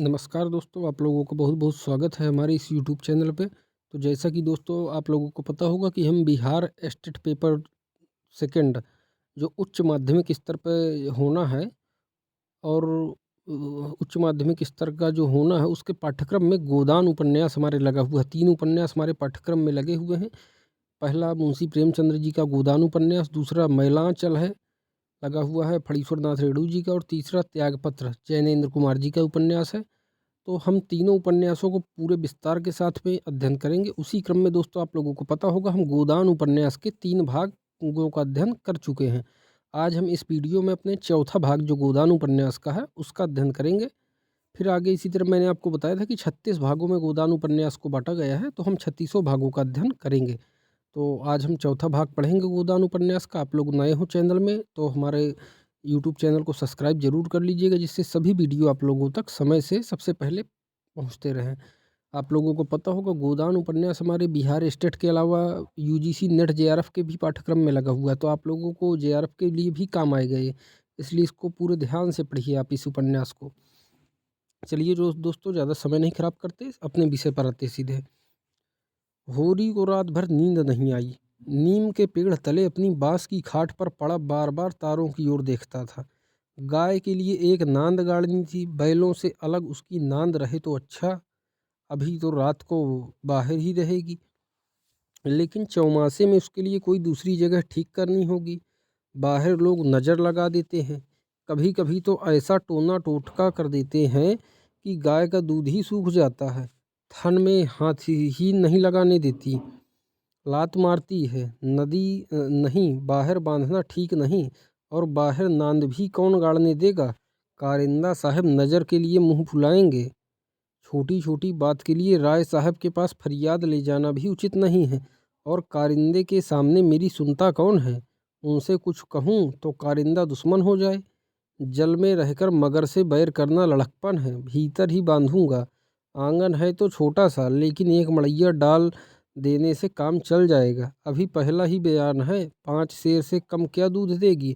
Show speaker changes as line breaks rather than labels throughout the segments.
नमस्कार दोस्तों, आप लोगों का बहुत बहुत स्वागत है हमारे इस यूट्यूब चैनल पे। तो जैसा कि दोस्तों आप लोगों को पता होगा कि हम बिहार स्टेट पेपर सेकंड जो उच्च माध्यमिक स्तर पे होना है और उच्च माध्यमिक स्तर का जो होना है उसके पाठ्यक्रम में गोदान उपन्यास हमारे लगा हुआ है। 3 उपन्यास हमारे पाठ्यक्रम में लगे हुए हैं। पहला मुंशी प्रेमचंद्र जी का गोदान उपन्यास, दूसरा मैलांचल है लगा हुआ है फणीश्वर नाथ रेणु जी का, और तीसरा त्यागपत्र जैनेन्द्र कुमार जी का उपन्यास है। तो हम तीनों उपन्यासों को पूरे विस्तार के साथ में अध्ययन करेंगे। उसी क्रम में दोस्तों आप लोगों को पता होगा हम गोदान उपन्यास के 3 भागों का अध्ययन कर चुके हैं। आज हम इस वीडियो में अपने चौथा भाग जो गोदान उपन्यास का है उसका अध्ययन करेंगे। फिर आगे इसी तरह मैंने आपको बताया था कि 36 भागों में गोदान उपन्यास को बांटा गया है, तो हम 36 भागों का अध्ययन करेंगे। तो आज हम चौथा भाग पढ़ेंगे गोदान उपन्यास का। आप लोग नए हो चैनल में तो हमारे यूट्यूब चैनल को सब्सक्राइब जरूर कर लीजिएगा, जिससे सभी वीडियो आप लोगों तक समय से सबसे पहले पहुंचते रहें। आप लोगों को पता होगा गोदान उपन्यास हमारे बिहार स्टेट के अलावा यूजीसी नेट जेआरएफ के भी पाठ्यक्रम में लगा हुआ है, तो आप लोगों को जेआरएफ के लिए भी काम आएगा ये, इसलिए इसको पूरे ध्यान से पढ़िए आप इस उपन्यास को। चलिए जो दोस्तों ज़्यादा समय नहीं खराब करते, अपने विषय पर आते सीधे। होरी को रात भर नींद नहीं आई। नीम के पेड़ तले अपनी बांस की खाट पर पड़ा बार बार तारों की ओर देखता था। गाय के लिए एक नांद गाड़नी थी, बैलों से अलग उसकी नांद रहे तो अच्छा। अभी तो रात को बाहर ही रहेगी, लेकिन चौमासे में उसके लिए कोई दूसरी जगह ठीक करनी होगी। बाहर लोग नज़र लगा देते हैं, कभी कभी तो ऐसा टोना टोटका कर देते हैं कि गाय का दूध ही सूख जाता है। थन में हाथ ही नहीं लगाने देती, लात मारती है। नदी नहीं, बाहर बांधना ठीक नहीं, और बाहर नांद भी कौन गाड़ने देगा। कारिंदा साहब नज़र के लिए मुंह फुलाएंगे। छोटी छोटी बात के लिए राय साहब के पास फरियाद ले जाना भी उचित नहीं है, और कारिंदे के सामने मेरी सुनता कौन है। उनसे कुछ कहूँ तो कारिंदा दुश्मन हो जाए। जल में रहकर मगर से बैर करना लड़कपन है, भीतर ही बांधूंगा। आंगन है तो छोटा सा, लेकिन एक मड़ैया डाल देने से काम चल जाएगा। अभी पहला ही बयान है, 5 सेर से कम क्या दूध देगी।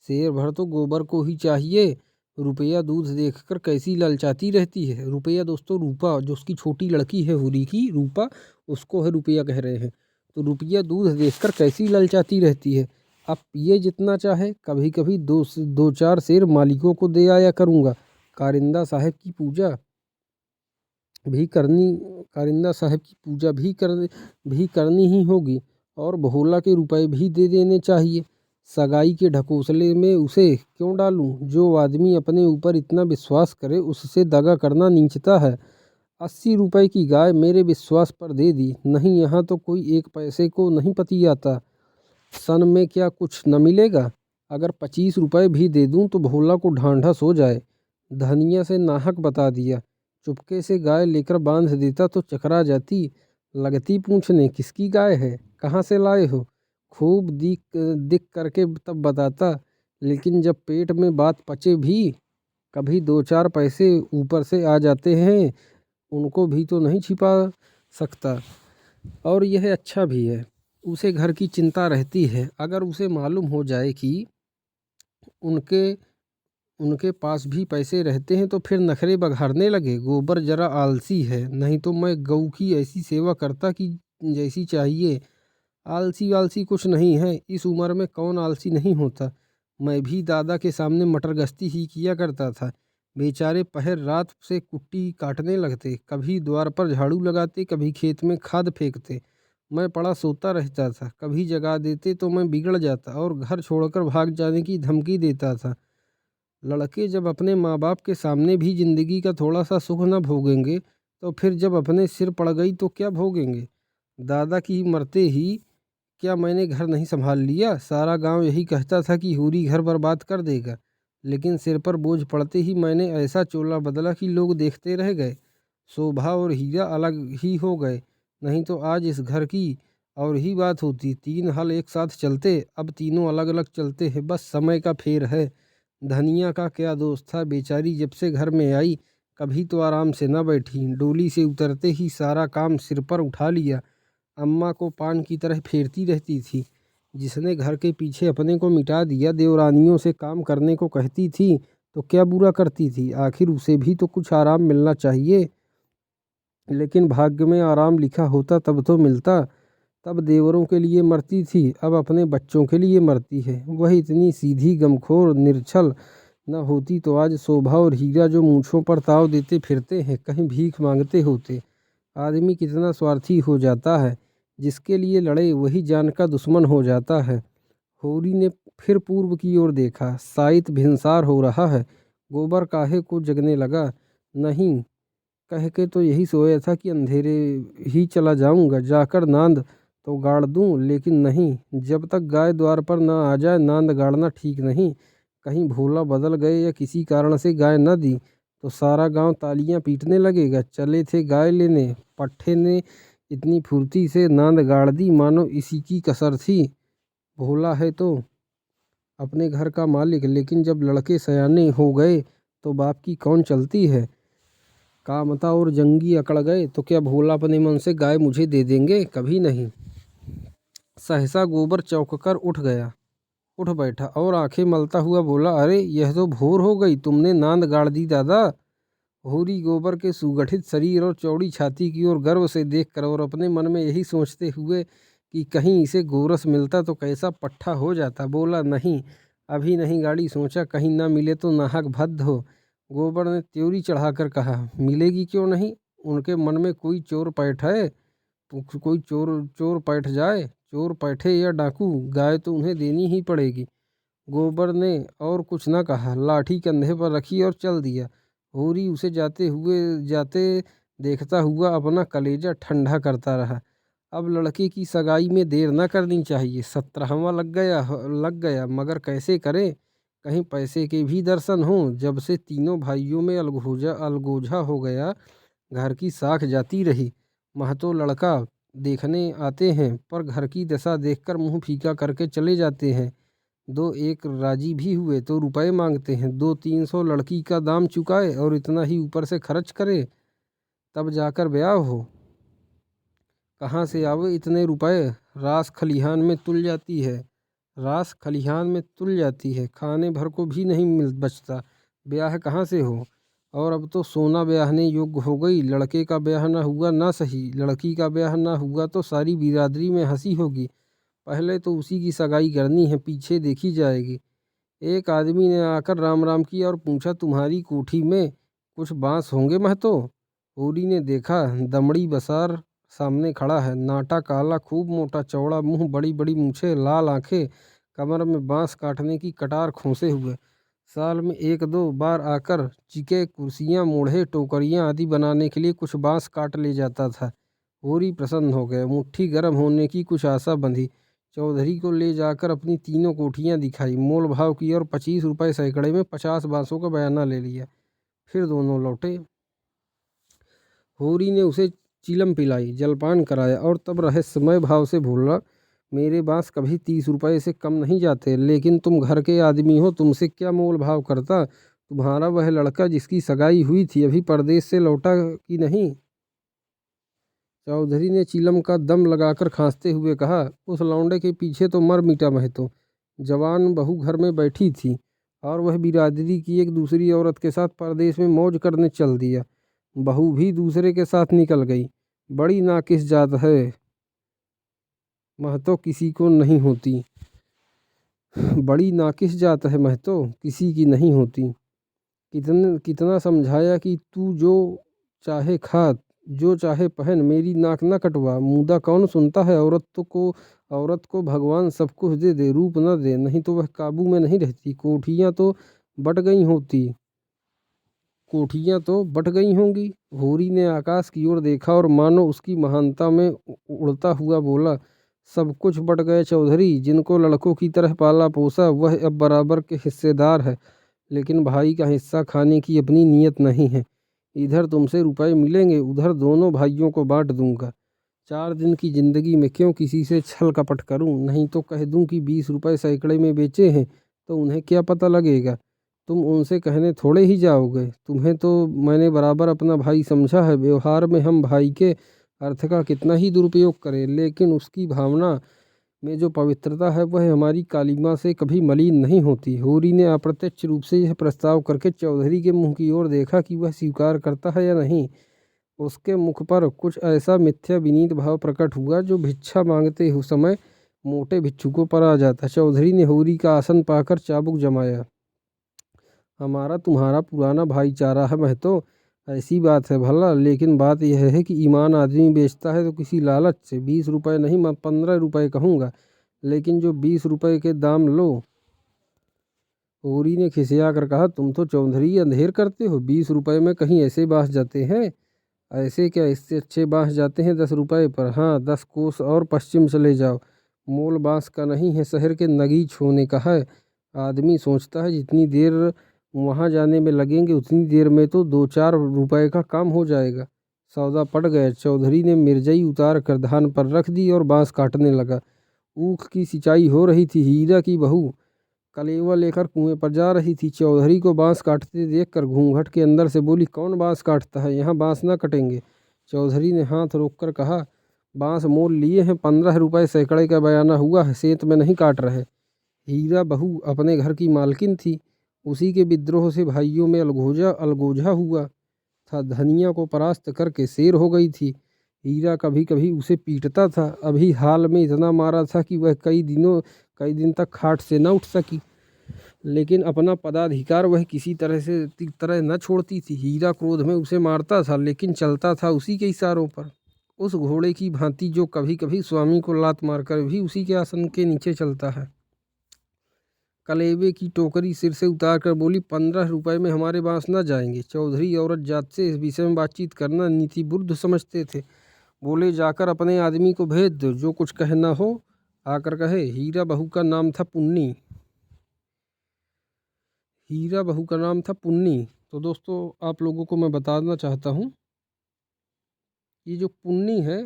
शेर भर तो गोबर को ही चाहिए। रुपया दूध देखकर कैसी ललचाती रहती है। रुपया दोस्तों रूपा, जो उसकी छोटी लड़की है होरी की, रूपा, उसको है रुपया कह रहे हैं। तो रुपया दूध देखकर कैसी ललचाती रहती है। अब पिए जितना चाहे, कभी कभी दो चार सेर मालिकों को दे आया करूँगा। कारिंदा साहब की पूजा भी करनी कारिंदा साहब की पूजा भी करनी ही होगी, और भोला के रुपए भी दे देने चाहिए। सगाई के ढकोसले में उसे क्यों डालूं। जो आदमी अपने ऊपर इतना विश्वास करे उससे दगा करना नीचता है। 80 रुपए की गाय मेरे विश्वास पर दे दी, नहीं यहाँ तो कोई 1 पैसे को नहीं पति आता। सन में क्या कुछ न मिलेगा। अगर 25 रुपए भी दे दूं तो भोला को ढांढस हो जाए। धनिया से नाहक बता दिया। चुपके से गाय लेकर बांध देता तो चकरा जाती। लगती पूछने किसकी गाय है, कहाँ से लाए हो। खूब दिख दिख करके तब बताता, लेकिन जब पेट में बात पचे भी कभी 2-4 पैसे ऊपर से आ जाते हैं, उनको भी तो नहीं छिपा सकता। और यह अच्छा भी है, उसे घर की चिंता रहती है। अगर उसे मालूम हो जाए कि उनके उनके पास भी पैसे रहते हैं तो फिर नखरे बघाड़ने लगे। गोबर जरा आलसी है, नहीं तो मैं गऊ की ऐसी सेवा करता कि जैसी चाहिए। आलसी वालसी कुछ नहीं है, इस उम्र में कौन आलसी नहीं होता। मैं भी दादा के सामने मटर गश्ती ही किया करता था। बेचारे पहर रात से कुट्टी काटने लगते, कभी द्वार पर झाड़ू लगाते, कभी खेत में खाद फेंकते। मैं पड़ा सोता रहता था, कभी जगा देते तो मैं बिगड़ जाता और घर छोड़कर भाग जाने की धमकी देता था। लड़के जब अपने माँ बाप के सामने भी जिंदगी का थोड़ा सा सुख न भोगेंगे, तो फिर जब अपने सिर पड़ गई तो क्या भोगेंगे। दादा की मरते ही क्या मैंने घर नहीं संभाल लिया। सारा गांव यही कहता था कि हूरी घर बर्बाद कर देगा, लेकिन सिर पर बोझ पड़ते ही मैंने ऐसा चोला बदला कि लोग देखते रह गए। शोभा और हीरा अलग ही हो गए, नहीं तो आज इस घर की और ही बात होती। 3 हल एक साथ चलते, अब तीनों अलग अलग चलते हैं, बस समय का फेर है। धनिया का क्या दोष था, बेचारी जब से घर में आई कभी तो आराम से न बैठी। डोली से उतरते ही सारा काम सिर पर उठा लिया। अम्मा को पान की तरह फेरती रहती थी। जिसने घर के पीछे अपने को मिटा दिया, देवरानियों से काम करने को कहती थी तो क्या बुरा करती थी, आखिर उसे भी तो कुछ आराम मिलना चाहिए। लेकिन भाग्य में आराम लिखा होता तब तो मिलता। तब देवरों के लिए मरती थी, अब अपने बच्चों के लिए मरती है। वह इतनी सीधी गमखोर निर्छल न होती तो आज शोभा और हीरा जो मूँछों पर ताव देते फिरते हैं कहीं भीख मांगते होते। आदमी कितना स्वार्थी हो जाता है, जिसके लिए लड़े वही जान का दुश्मन हो जाता है। होरी ने फिर पूर्व की ओर देखा, शायद भिनसार हो रहा है। गोबर काहे को जगने लगा। नहीं, कह के तो यही सोया था कि अंधेरे ही चला जाऊंगा, जाकर नांद तो गाड़ दूं, लेकिन नहीं, जब तक गाय द्वार पर न आ जाए नांद गाड़ना ठीक नहीं। कहीं भोला बदल गए या किसी कारण से गाय न दी तो सारा गांव तालियां पीटने लगेगा। चले थे गाय लेने, पट्ठे ने इतनी फुर्ती से नांद गाड़ दी मानो इसी की कसर थी। भोला है तो अपने घर का मालिक, लेकिन जब लड़के सयाने हो गए तो बाप की कौन चलती है। कामता और जंगी अकड़ गए तो क्या भोला अपने मन से गाय मुझे दे देंगे, कभी नहीं। सहसा गोबर चौंककर उठ बैठा और आंखें मलता हुआ बोला, अरे यह तो भोर हो गई, तुमने नांद गाड़ दी दादा। होरी गोबर के सुगठित शरीर और चौड़ी छाती की ओर गर्व से देखकर और अपने मन में यही सोचते हुए कि कहीं इसे गोरस मिलता तो कैसा पट्ठा हो जाता, बोला, नहीं अभी नहीं गाड़ी, सोचा कहीं ना मिले तो नाहक भद्द हो। गोबर ने त्योरी चढ़ाकर कहा, मिलेगी क्यों नहीं, उनके मन में कोई चोर पैठ है, कोई चोर चोर पैठ जाए, चोर पैठे या डाकू, गाय तो उन्हें देनी ही पड़ेगी। गोबर ने और कुछ न कहा, लाठी कंधे पर रखी और चल दिया। होरी उसे जाते देखता हुआ अपना कलेजा ठंडा करता रहा। अब लड़के की सगाई में देर न करनी चाहिए। 17वां लग गया मगर कैसे करे, कहीं पैसे के भी दर्शन हों। जब से तीनों भाइयों में अलगोजा हो गया, घर की साख जाती रही। महतो लड़का देखने आते हैं पर घर की दशा देखकर मुंह फीका करके चले जाते हैं। दो एक राजी भी हुए तो रुपए मांगते हैं, 200-300 लड़की का दाम चुकाए और इतना ही ऊपर से खर्च करे तब जाकर ब्याह हो। कहाँ से आवे इतने रुपए, रास खलिहान में तुल जाती है, खाने भर को भी नहीं बचता, ब्याह कहाँ से हो। और अब तो सोना ब्याहने योग्य हो गई। लड़के का ब्याह ना हुआ ना सही, लड़की का ब्याह ना हुआ तो सारी बिरादरी में हंसी होगी। पहले तो उसी की सगाई करनी है, पीछे देखी जाएगी। एक आदमी ने आकर राम राम किया और पूछा, तुम्हारी कोठी में कुछ बांस होंगे महतो। होरी ने देखा, दमड़ी बसार सामने खड़ा है, नाटा काला, खूब मोटा चौड़ा मुंह, बड़ी बड़ी मूछें, लाल आंखें, कमर में बांस काटने की कटार खोसे हुए। साल में 1-2 बार आकर चिके, कुर्सियां, मूढ़े, टोकरियां आदि बनाने के लिए कुछ बांस काट ले जाता था। होरी प्रसन्न हो गए, मुट्ठी गर्म होने की कुछ आशा बंधी। चौधरी को ले जाकर अपनी तीनों कोठियां दिखाई, मोल भाव की और 25 रुपये सैकड़े में 50 बांसों का बयाना ले लिया। फिर दोनों लौटे। होरी ने उसे चिलम पिलाई, जलपान कराया और तब रहस्यमय भाव से बोला, मेरे बांस कभी 30 रुपये से कम नहीं जाते, लेकिन तुम घर के आदमी हो, तुमसे क्या मोल भाव करता। तुम्हारा वह लड़का जिसकी सगाई हुई थी अभी परदेश से लौटा कि नहीं। चौधरी ने चिलम का दम लगाकर खांसते हुए कहा, उस लौंडे के पीछे तो मर मिटा महतो। जवान बहू घर में बैठी थी और वह बिरादरी की एक दूसरी औरत के साथ परदेश में मौज करने चल दिया। बहू भी दूसरे के साथ निकल गई। बड़ी नाकिस जात है महतो, किसी को नहीं होती। बड़ी नाकिस जात है महतो, किसी की नहीं होती। कितना समझाया कि तू जो चाहे खा, जो चाहे पहन, मेरी नाक न कटवा। मुदा कौन सुनता है। औरत को भगवान सब कुछ दे दे, रूप न दे, नहीं तो वह काबू में नहीं रहती। कोठियाँ तो बट गई होंगी। होरी ने आकाश की ओर देखा और मानो उसकी महानता में उड़ता हुआ बोला, सब कुछ बट गए चौधरी। जिनको लड़कों की तरह पाला पोसा वह अब बराबर के हिस्सेदार है, लेकिन भाई का हिस्सा खाने की अपनी नीयत नहीं है। इधर तुमसे रुपए मिलेंगे, उधर दोनों भाइयों को बांट दूंगा। 4 दिन की जिंदगी में क्यों किसी से छल कपट करूं, नहीं तो कह दूं कि 20 रुपये सैकड़े में बेचे हैं, तो उन्हें क्या पता लगेगा। तुम उनसे कहने थोड़े ही जाओगे। तुम्हें तो मैंने बराबर अपना भाई समझा है। व्यवहार में हम भाई के अर्थ का कितना ही दुरुपयोग करें, लेकिन उसकी भावना में जो पवित्रता है वह हमारी कालिमा से कभी मलिन नहीं होती। होरी ने अप्रत्यक्ष रूप से यह प्रस्ताव करके चौधरी के मुंह की ओर देखा कि वह स्वीकार करता है या नहीं। उसके मुख पर कुछ ऐसा मिथ्या विनीत भाव प्रकट हुआ जो भिक्षा मांगते हुए समय मोटे भिक्षुकों पर आ जाता। चौधरी ने होरी का आसन पाकर चाबुक जमाया। हमारा तुम्हारा पुराना भाईचारा है महतो, ऐसी बात है भला, लेकिन बात यह है कि ईमान आदमी बेचता है तो किसी लालच से। 20 रुपये नहीं, मैं 15 रुपये कहूँगा, लेकिन जो 20 रुपये के दाम लो। होरी ने खिसिया कर कहा, तुम तो चौधरी अंधेर करते हो। 20 रुपये में कहीं ऐसे बाँस जाते हैं? ऐसे क्या, इससे अच्छे बाँस जाते हैं 10 रुपये पर। हाँ, 10 कोस और पश्चिम चले जाओ, मोल बाँस का नहीं है, शहर के नगीच होने का है। आदमी सोचता है जितनी देर वहाँ जाने में लगेंगे उतनी देर में तो 2-4 रुपये का काम हो जाएगा। सौदा पड़ गया। चौधरी ने मिर्जई उतार कर धान पर रख दी और बाँस काटने लगा। ऊख की सिंचाई हो रही थी। हीरा की बहू कलेवा लेकर कुएं पर जा रही थी। चौधरी को बाँस काटते देखकर घूंघट के अंदर से बोली, कौन बाँस काटता है? यहाँ बाँस न कटेंगे। चौधरी ने हाथ रोककर कहा, बाँस मोल लिए हैं, 15 रुपये सैकड़े का बयाना हुआ है, सेंत में नहीं काट रहे। हीरा बहू अपने घर की मालकिन थी। उसी के विद्रोह से भाइयों में अलगोजा हुआ था। धनिया को परास्त करके शेर हो गई थी। हीरा कभी कभी उसे पीटता था। अभी हाल में इतना मारा था कि वह कई दिन तक खाट से न उठ सकी, लेकिन अपना पदाधिकार वह किसी तरह न छोड़ती थी। हीरा क्रोध में उसे मारता था, लेकिन चलता था उसी के इशारों पर, उस घोड़े की भांति जो कभी कभी स्वामी को लात मारकर भी उसी के आसन के नीचे चलता है। कलेवे की टोकरी सिर से उतार कर बोली, 15 रुपये में हमारे बाँस न जाएंगे। चौधरी औरत जात से इस विषय में बातचीत करना नीति बुर्द समझते थे। बोले, जाकर अपने आदमी को भेज दो, जो कुछ कहना हो आकर कहे। हीरा बहू का नाम था पुन्नी। तो दोस्तों, आप लोगों को मैं बताना चाहता हूँ, ये जो पुन्नी है,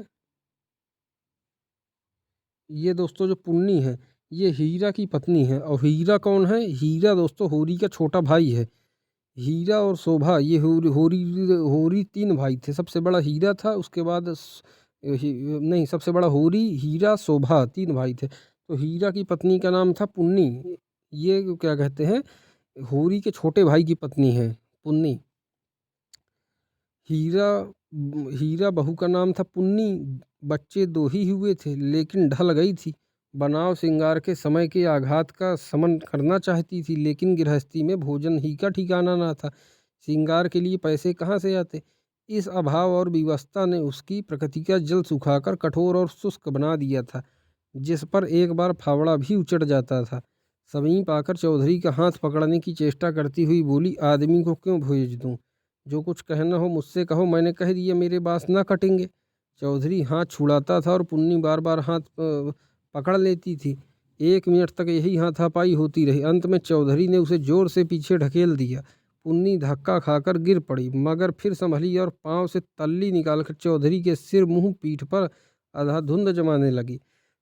ये दोस्तों जो पुन्नी है, ये हीरा की पत्नी है। और हीरा कौन है? हीरा दोस्तों होरी का छोटा भाई है। हीरा और शोभा, ये होरी 3 भाई थे। सबसे बड़ा हीरा था, उसके बाद नहीं, सबसे बड़ा होरी, हीरा, शोभा, 3 भाई थे। तो हीरा की पत्नी का नाम था पुन्नी। ये क्या कहते हैं, होरी के छोटे भाई की पत्नी है पुन्नी। हीरा बहू का नाम था पुन्नी। बच्चे 2 ही हुए थे, लेकिन ढल गई थी। बनाव श्रृंगार के समय के आघात का शमन करना चाहती थी, लेकिन गृहस्थी में भोजन ही का ठिकाना ना था। श्रृंगार के लिए पैसे कहाँ से आते? इस अभाव और विवशता ने उसकी प्रकृति का जल सुखाकर कठोर और शुष्क बना दिया था, जिस पर एक बार फावड़ा भी उचट जाता था। समीप आकर चौधरी का हाथ पकड़ने की चेष्टा करती हुई बोली, आदमी को क्यों भेज दूँ? जो कुछ कहना हो मुझसे कहो, मैंने कह दिया मेरे बाँस ना कटेंगे। चौधरी हाथ छुड़ाता था और पुन्नी बार बार हाथ पकड़ लेती थी। 1 मिनट तक यही हाथापाई होती रही। अंत में चौधरी ने उसे जोर से पीछे ढकेल दिया। पुन्नी धक्का खाकर गिर पड़ी, मगर फिर संभली और पांव से तल्ली निकालकर चौधरी के सिर, मुंह, पीठ पर अंधाधुंध जमाने लगी।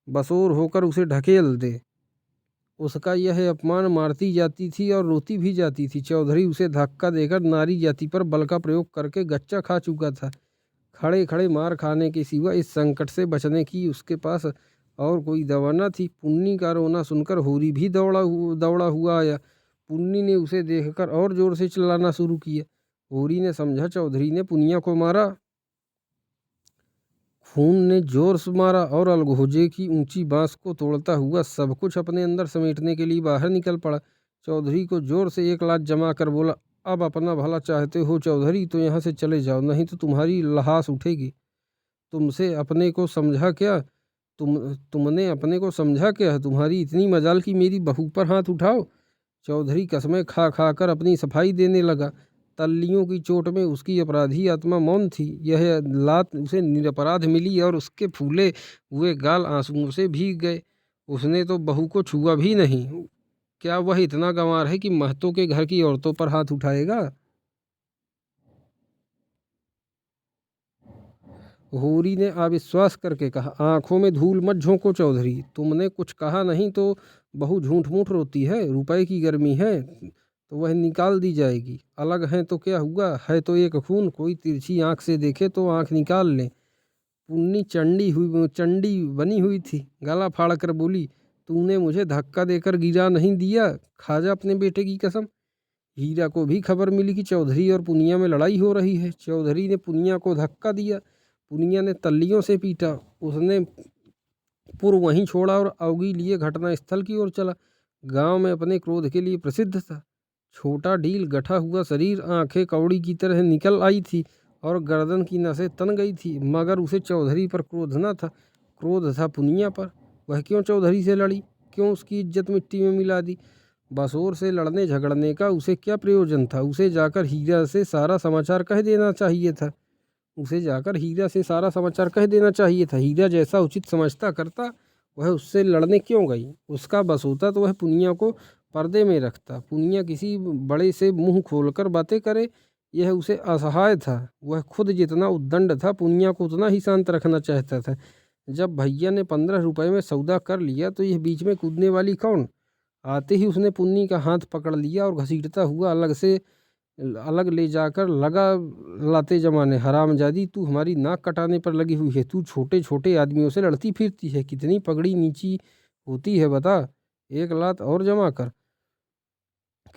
बसोर होकर उसे ढकेल दे। उसका यह अपमान मारती जाती थी और रोती भी जाती थी। चौधरी उसे धक्का देकर नारी जाति पर बल का प्रयोग करके गच्चा खा चुका था। खड़े खड़े मार खाने के सिवा इस संकट से बचने की उसके पास और कोई दवा न थी। पुन्नी का रोना सुनकर होरी भी दौड़ा हुआ आया। पुन्नी ने उसे देखकर और जोर से चिल्लाना शुरू किया। होरी ने समझा चौधरी ने पुनिया को मारा। खून ने जोर से मारा और अलगोजे की ऊंची बांस को तोड़ता हुआ सब कुछ अपने अंदर समेटने के लिए बाहर निकल पड़ा। चौधरी को जोर से एक लात जमा कर बोला, अब अपना भला चाहते हो चौधरी, तो यहाँ से चले जाओ, नहीं तो तुम्हारी लहास उठेगी। तुमने अपने को समझा क्या है? तुम्हारी इतनी मजाल कि मेरी बहू पर हाथ उठाओ। चौधरी कसमें खा खा कर अपनी सफाई देने लगा। तल्लियों की चोट में उसकी अपराधी आत्मा मौन थी। यह लात उसे निरपराध मिली और उसके फूले हुए गाल आंसुओं से भीग गए। उसने तो बहू को छुआ भी नहीं। क्या वह इतना गंवार है कि महतों के घर की औरतों पर हाथ उठाएगा? होरी ने अविश्वास करके कहा, आंखों में धूल मत झोंको चौधरी, तुमने कुछ कहा नहीं तो बहू झूठ मूठ रोती है। रुपए की गर्मी है तो वह निकाल दी जाएगी। अलग हैं तो क्या हुआ, है तो एक खून, कोई तिरछी आंख से देखे तो आंख निकाल ले। पुन्नी चंडी बनी हुई थी। गला फाड़ कर बोली, तूने मुझे धक्का देकर गिरा नहीं दिया, खा जा अपने बेटे की कसम। हीरा को भी खबर मिली कि चौधरी और पुनिया में लड़ाई हो रही है। चौधरी ने पुनिया को धक्का दिया, पुनिया ने तल्लियों से पीटा। उसने पुर वहीं छोड़ा और अवगी लिए घटना स्थल की ओर चला। गांव में अपने क्रोध के लिए प्रसिद्ध था। छोटा ढील गठा हुआ शरीर, आंखें कौड़ी की तरह निकल आई थी और गर्दन की नसें तन गई थी, मगर उसे चौधरी पर क्रोध न था, क्रोध था पुनिया पर। वह क्यों चौधरी से लड़ी, क्यों उसकी इज्जत मिट्टी में मिला दी। बसोर से लड़ने झगड़ने का उसे क्या प्रयोजन था। उसे जाकर हीरा से सारा समाचार कह देना चाहिए था। हीरा जैसा उचित समझता करता। वह उससे लड़ने क्यों गई। उसका बस होता तो वह पुनिया को पर्दे में रखता। पुनिया किसी बड़े से मुंह खोलकर बातें करे, यह उसे असहाय था। वह खुद जितना उद्दंड था, पुनिया को उतना ही शांत रखना चाहता था। जब भैया ने 15 रुपए में सौदा कर लिया तो यह बीच में कूदने वाली कौन। आते ही उसने पुन्नी का हाथ पकड़ लिया और घसीटता हुआ अलग ले जाकर लगा लाते जमाने, हरामजादी तू हमारी नाक कटाने पर लगी हुई है। तू छोटे छोटे आदमियों से लड़ती फिरती है। कितनी पगड़ी नीची होती है बता, एक लात और जमा कर।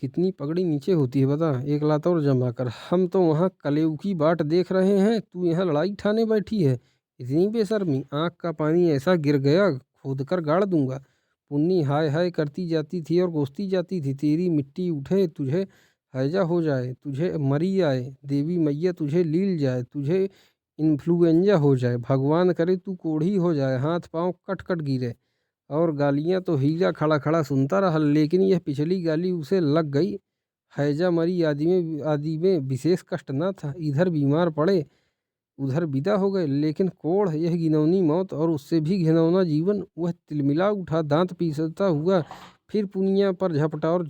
एक लात और जमा कर। हम तो वहाँ कलेऊ की बाट देख रहे हैं, तू यहाँ लड़ाई ठाने बैठी है। इतनी बेशर्मी, आँख का पानी ऐसा गिर गया खोद कर गाड़ दूंगा। पुन्नी हाय हाय करती जाती थी और कोसती जाती थी। तेरी मिट्टी उठे, तुझे हैजा हो जाए, तुझे मरी आए, देवी मैया तुझे लील जाए, तुझे इन्फ्लुएंजा हो जाए, भगवान करे तू कोढ़ी हो जाए, हाथ पांव कट कट गिरे। और गालियां तो हीरा खड़ा खड़ा सुनता रहा, लेकिन यह पिछली गाली उसे लग गई। हैजा मरी आदि में विशेष कष्ट न था। इधर बीमार पड़े, उधर विदा हो गए, लेकिन कोढ़ यह घिनौनी मौत और उससे भी घिनौना जीवन। वह तिलमिला उठा, दांत पीसता हुआ फिर पुनिया पर झपटा और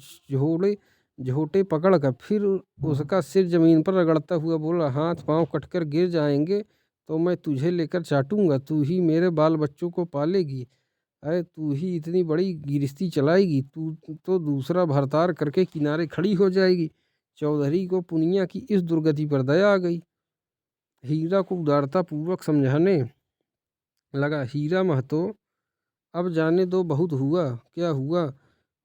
झोटे पकड़ कर फिर उसका सिर जमीन पर रगड़ता हुआ बोला, हाथ पांव कटकर गिर जाएंगे तो मैं तुझे लेकर चाटूंगा। तू ही मेरे बाल बच्चों को पालेगी, अरे तू ही इतनी बड़ी गिरस्ती चलाएगी। तू तो दूसरा भरतार करके किनारे खड़ी हो जाएगी। चौधरी को पुनिया की इस दुर्गति पर दया आ गई। हीरा को उदारता पूर्वक समझाने लगा, हीरा महतो अब जाने दो, बहुत हुआ क्या हुआ।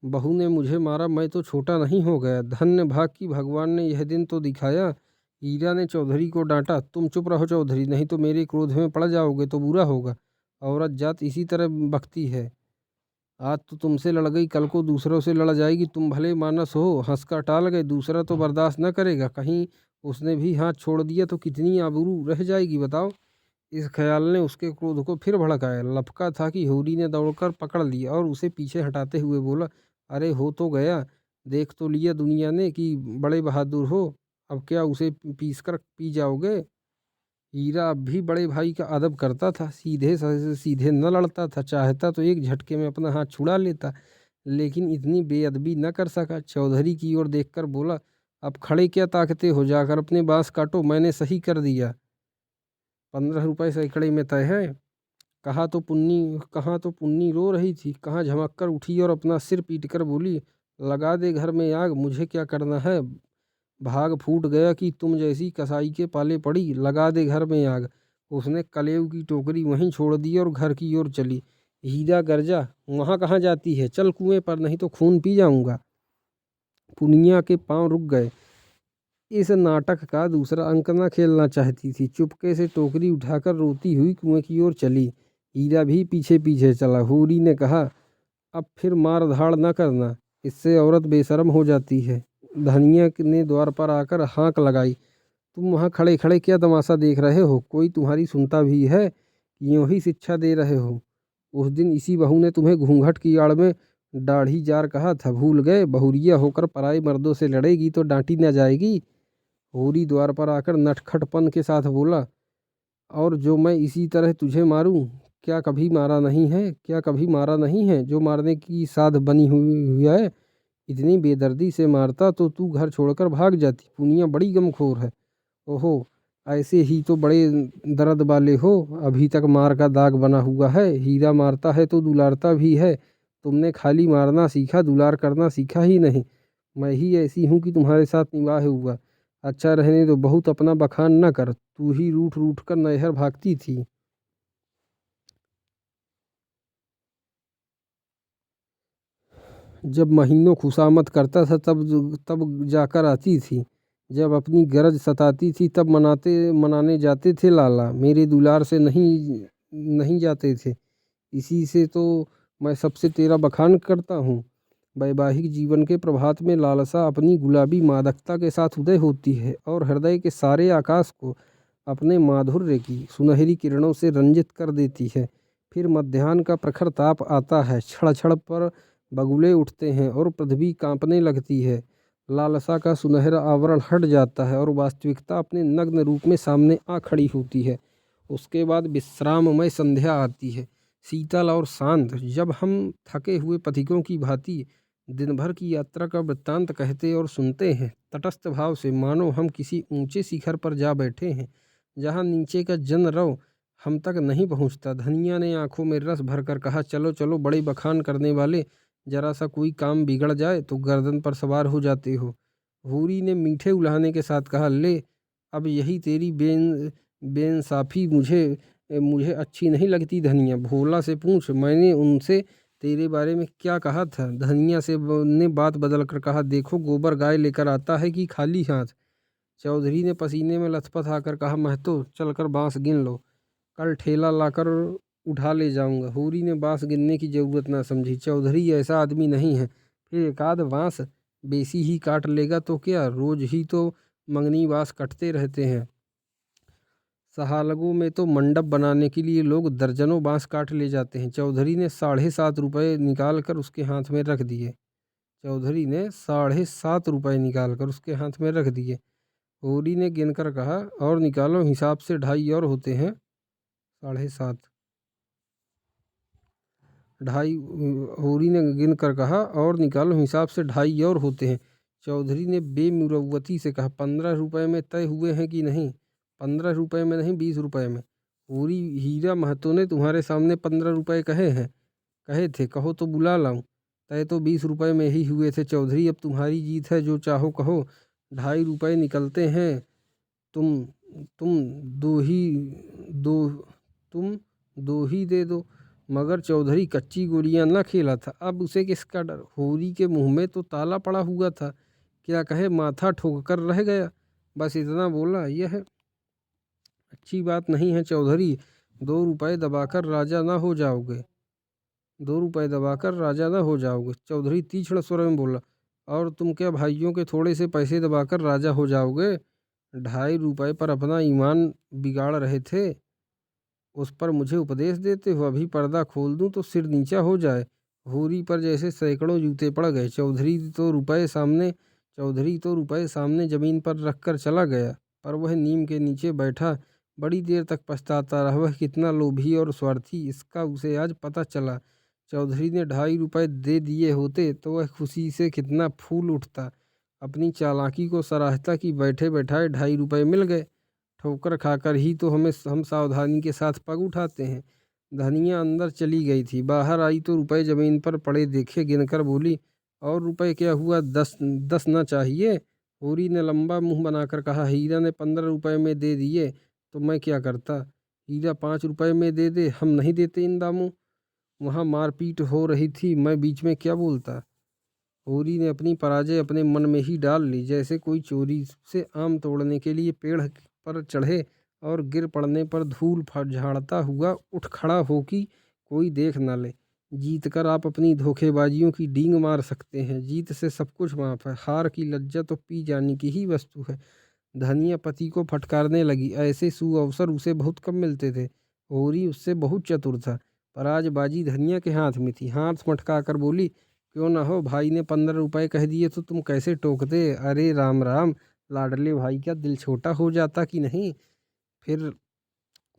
बहू ने मुझे मारा, मैं तो छोटा नहीं हो गया। धन्य भाग की भगवान ने यह दिन तो दिखाया। हीरा ने चौधरी को डांटा, तुम चुप रहो चौधरी, नहीं तो मेरे क्रोध में पड़ जाओगे तो बुरा होगा। औरत जात इसी तरह बकती है। आज तो तुमसे लड़ गई, कल को दूसरों से लड़ जाएगी। तुम भले मानस हो, हंसकर टाल गए, दूसरा तो बर्दाश्त न करेगा। कहीं उसने भी हाथ छोड़ दिया तो कितनी आबरू रह जाएगी बताओ। इस ख्याल ने उसके क्रोध को फिर भड़काया। लपका था कि होरी ने दौड़कर पकड़ लिया और उसे पीछे हटाते हुए बोला, अरे हो तो गया, देख तो लिया दुनिया ने कि बड़े बहादुर हो। अब क्या उसे पीस कर पी जाओगे। हीरा अब भी बड़े भाई का अदब करता था, सीधे सीधे न लड़ता था। चाहता तो एक झटके में अपना हाथ छुड़ा लेता, लेकिन इतनी बेअदबी न कर सका। चौधरी की ओर देखकर बोला, अब खड़े क्या ताकते हो, जाकर अपने बांस काटो, मैंने सही कर दिया। 15 रुपए सैकड़े में तय है। कहाँ तो पुन्नी रो रही थी, कहाँ झमक कर उठी और अपना सिर पीट कर बोली, लगा दे घर में आग, मुझे क्या करना है। भाग फूट गया कि तुम जैसी कसाई के पाले पड़ी, लगा दे घर में आग। उसने कलेव की टोकरी वहीं छोड़ दी और घर की ओर चली। हीरा गरजा, वहाँ कहाँ जाती है, चल कुएं पर, नहीं तो खून पी जाऊंगा। पुनिया के पांव रुक गए। इस नाटक का दूसरा अंक न खेलना चाहती थी। चुपके से टोकरी उठाकर रोती हुई कुएं की ओर चली। हीरा भी पीछे पीछे चला। होरी ने कहा, अब फिर मार धाड़ न करना, इससे औरत बेशर्म हो जाती है। धनिया ने द्वार पर आकर हाँक लगाई, तुम वहाँ खड़े खड़े क्या तमाशा देख रहे हो, कोई तुम्हारी सुनता भी है, यूं ही शिक्षा दे रहे हो। उस दिन इसी बहू ने तुम्हें घूंघट की आड़ में दाढ़ी जार कहा था, भूल गए। बहुरिया होकर पराए मर्दों से लड़ेगी तो डांटी न जाएगी। होरी द्वार पर आकर नटखटपन के साथ बोला, और जो मैं इसी तरह तुझे मारूं, क्या कभी मारा नहीं है, जो मारने की साध बनी हुई है। इतनी बेदर्दी से मारता तो तू घर छोड़कर भाग जाती। पुनिया बड़ी गमखोर है। ओहो, ऐसे ही तो बड़े दर्द वाले हो, अभी तक मार का दाग बना हुआ है। हीरा मारता है तो दुलारता भी है। तुमने खाली मारना सीखा, दुलार करना सीखा ही नहीं। मैं ही ऐसी हूँ कि तुम्हारे साथ निवाह हुआ। अच्छा रहने दो, बहुत अपना बखान न कर। तू ही रूठ रूठ कर नैहर भागती थी। जब महीनों खुशामद करता था तब जाकर आती थी। जब अपनी गरज सताती थी तब मनाने जाते थे लाला। मेरे दुलार से नहीं जाते थे। इसी से तो मैं सबसे तेरा बखान करता हूँ। वैवाहिक जीवन के प्रभात में लालसा अपनी गुलाबी मादकता के साथ उदय होती है और हृदय के सारे आकाश को अपने माधुर्य की सुनहरी किरणों से रंजित कर देती है। फिर मध्याह्न का प्रखर ताप आता है, क्षण क्षण पर बगुले उठते हैं और पृथ्वी कांपने लगती है। लालसा का सुनहरा आवरण हट जाता है और वास्तविकता अपने नग्न रूप में सामने आ खड़ी होती है। उसके बाद विश्राममय संध्या आती है, शीतल और शांत। जब हम थके हुए पथिकों की भांति दिन भर की यात्रा का वृत्तांत कहते और सुनते हैं, तटस्थ भाव से, मानो हम किसी ऊंचे शिखर पर जा बैठे हैं जहाँ नीचे का जनरव हम तक नहीं पहुँचता। धनिया ने आंखों में रस भरकर कहा, चलो चलो बड़े बखान करने वाले, जरा सा कोई काम बिगड़ जाए तो गर्दन पर सवार हो जाते हो। हूरी ने मीठे उल्हाने के साथ कहा, ले अब यही तेरी बेइंसाफी मुझे अच्छी नहीं लगती। धनिया, भोला से पूछ, मैंने उनसे तेरे बारे में क्या कहा था? धनिया ने बात बदल कर कहा, देखो गोबर गाय लेकर आता है कि खाली हाथ? चौधरी ने पसीने में लथपथ आकर कहा, महतो चलकर बांस गिन लो, कल ठेला लाकर उठा ले जाऊंगा। हूरी ने बांस गिनने की जरूरत ना समझी। चौधरी ऐसा आदमी नहीं है, फिर एकाध बांस बेसी ही काट लेगा तो क्या, रोज ही तो मंगनी बांस कटते रहते हैं। सहालगों में तो मंडप बनाने के लिए लोग दर्जनों बांस काट ले जाते हैं। चौधरी ने 7.5 रुपये निकाल कर उसके हाथ में रख दिए। चौधरी ने 7.5 रुपये निकाल कर उसके हाथ में रख दिए। हूरी ने गिनकर कहा, और निकालो, हिसाब से 2.5 और होते हैं। 7.5 ढाई। हूरी ने गिनकर कहा, और निकालो, हिसाब से 2.5 और होते हैं। चौधरी ने बेमुरव्वती से कहा, 15 रुपये में तय हुए हैं कि नहीं? 15 रुपये में नहीं, 20 रुपये में। हूरी, हीरा महतो ने तुम्हारे सामने 15 रुपये कहे थे, कहो तो बुला लाऊं। तय तो 20 रुपये में ही हुए थे। चौधरी, अब तुम्हारी जीत है, जो चाहो कहो। 2.5 रुपये निकलते हैं। तुम तुम दो तुम 2 ही दे दो। मगर चौधरी कच्ची गोलियां न खेला था, अब उसे किसका डर? हूरी के मुंह में तो ताला पड़ा हुआ था, क्या कहे, माथा ठोक कर रह गया। बस इतना बोला, यह अच्छी बात नहीं है चौधरी। 2 रुपये दबाकर राजा ना हो जाओगे। 2 रुपये दबाकर राजा ना हो जाओगे। चौधरी तीक्ष्ण स्वर में बोला, और तुम क्या भाइयों के थोड़े से पैसे दबाकर राजा हो जाओगे? 2.5 रुपये पर अपना ईमान बिगाड़ रहे थे, उस पर मुझे उपदेश देते हो? अभी पर्दा खोल दूं तो सिर नीचा हो जाए। हूरी पर जैसे सैकड़ों जूते पड़ गए। चौधरी तो रुपए सामने जमीन पर रखकर चला गया, पर वह नीम के नीचे बैठा बड़ी देर तक पछताता रहा। वह कितना लोभी और स्वार्थी, इसका उसे आज पता चला। चौधरी ने 2.5 रुपये दे दिए होते तो वह खुशी से कितना फूल उठता। अपनी चालाकी को सराहता कि बैठे बैठाए 2.5 रुपये मिल गए। ठोकर खाकर ही तो हम सावधानी के साथ पग उठाते हैं। धनिया अंदर चली गई थी, बाहर आई तो रुपए जमीन पर पड़े देखे, गिनकर बोली, और रुपए क्या हुआ, 10 न चाहिए? हूरी ने लंबा मुंह बनाकर कहा, हीरा ने 15 रुपये में दे दिए तो मैं क्या करता? हीरा 5 रुपये में दे दे, हम नहीं देते इन दामों। वहाँ मारपीट हो रही थी, मैं बीच में क्या बोलता? हूरी ने अपनी पराजय अपने मन में ही डाल ली, जैसे कोई चोरी से आम तोड़ने के लिए पेड़ पर चढ़े और गिर पड़ने पर धूल झाड़ता हुआ उठ खड़ा हो कि कोई देख न ले। जीत कर आप अपनी धोखेबाजियों की डींग मार सकते हैं, जीत से सब कुछ माफ है। हार की लज्जा तो पी जाने की ही वस्तु है। धनिया पति को फटकारने लगी, ऐसे सुअवसर उसे बहुत कम मिलते थे। हूरी उससे बहुत चतुर था, पर आज बाजी धनिया के हाथ में थी। हाथ मटका कर बोली, क्यों ना हो, भाई ने 15 रुपये कह दिए तो तुम कैसे टोकते? अरे राम राम, लाडले भाई का दिल छोटा हो जाता कि नहीं? फिर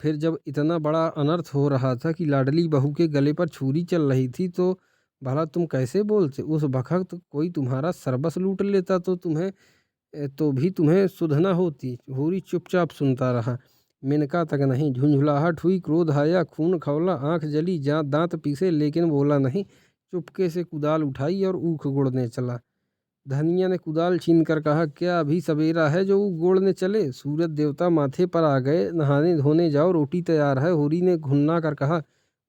फिर जब इतना बड़ा अनर्थ हो रहा था कि लाडली बहू के गले पर छुरी चल रही थी, तो भला तुम कैसे बोलते? उस वक्त कोई तुम्हारा सरबस लूट लेता तो भी तुम्हें सुध न होती। हूरी चुपचाप सुनता रहा, मिनका तक नहीं। झुंझुलाहट हुई, क्रोध आया, खून खौला, आंख जली, दांत पीसे, लेकिन बोला नहीं। चुपके से कुदाल उठाई और ऊख गोड़ने चला। धनिया ने कुदाल छीन कर कहा, क्या अभी सवेरा है जो गोड़ने चले? सूरज देवता माथे पर आ गए, नहाने धोने जाओ, रोटी तैयार है। हूरी ने घुन्ना कर कहा,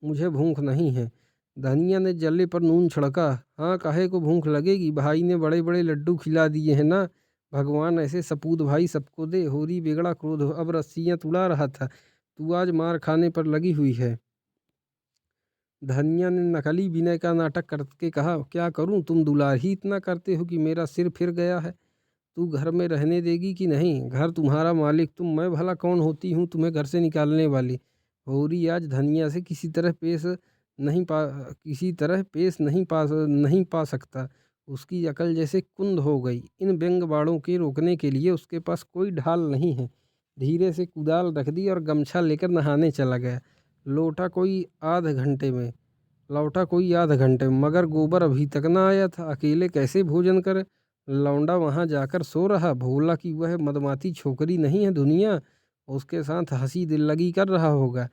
मुझे भूख नहीं है। धनिया ने जल्ले पर नून छिड़का। हाँ, काहे को भूख लगेगी, भाई ने बड़े बड़े लड्डू खिला दिए हैं ना। भगवान ऐसे सपूत भाई सबको दे। होरी बिगड़ा क्रोध अब रस्सियाँ तुड़ा रहा था। तू आज मार खाने पर लगी हुई है। धनिया ने नकली विनय का नाटक करके कहा, क्या करूं, तुम दुलार ही इतना करते हो कि मेरा सिर फिर गया है। तू घर में रहने देगी कि नहीं? घर तुम्हारा मालिक तुम, मैं भला कौन होती हूँ तुम्हें घर से निकालने वाली। होरी आज धनिया से किसी तरह पेश नहीं पा सकता। उसकी अकल जैसे कुंद हो गई। इन व्यंग बाणों के रोकने के लिए उसके पास कोई ढाल नहीं है। धीरे से कुदाल रख दी और गमछा लेकर नहाने चला गया। लौटा कोई आध घंटे मगर गोबर अभी तक न आया था। अकेले कैसे भोजन करे। लौंडा वहां जाकर सो रहा। भोला की वह मदमाती छोकरी नहीं है दुनिया, उसके साथ हंसी दिल लगी कर रहा होगा।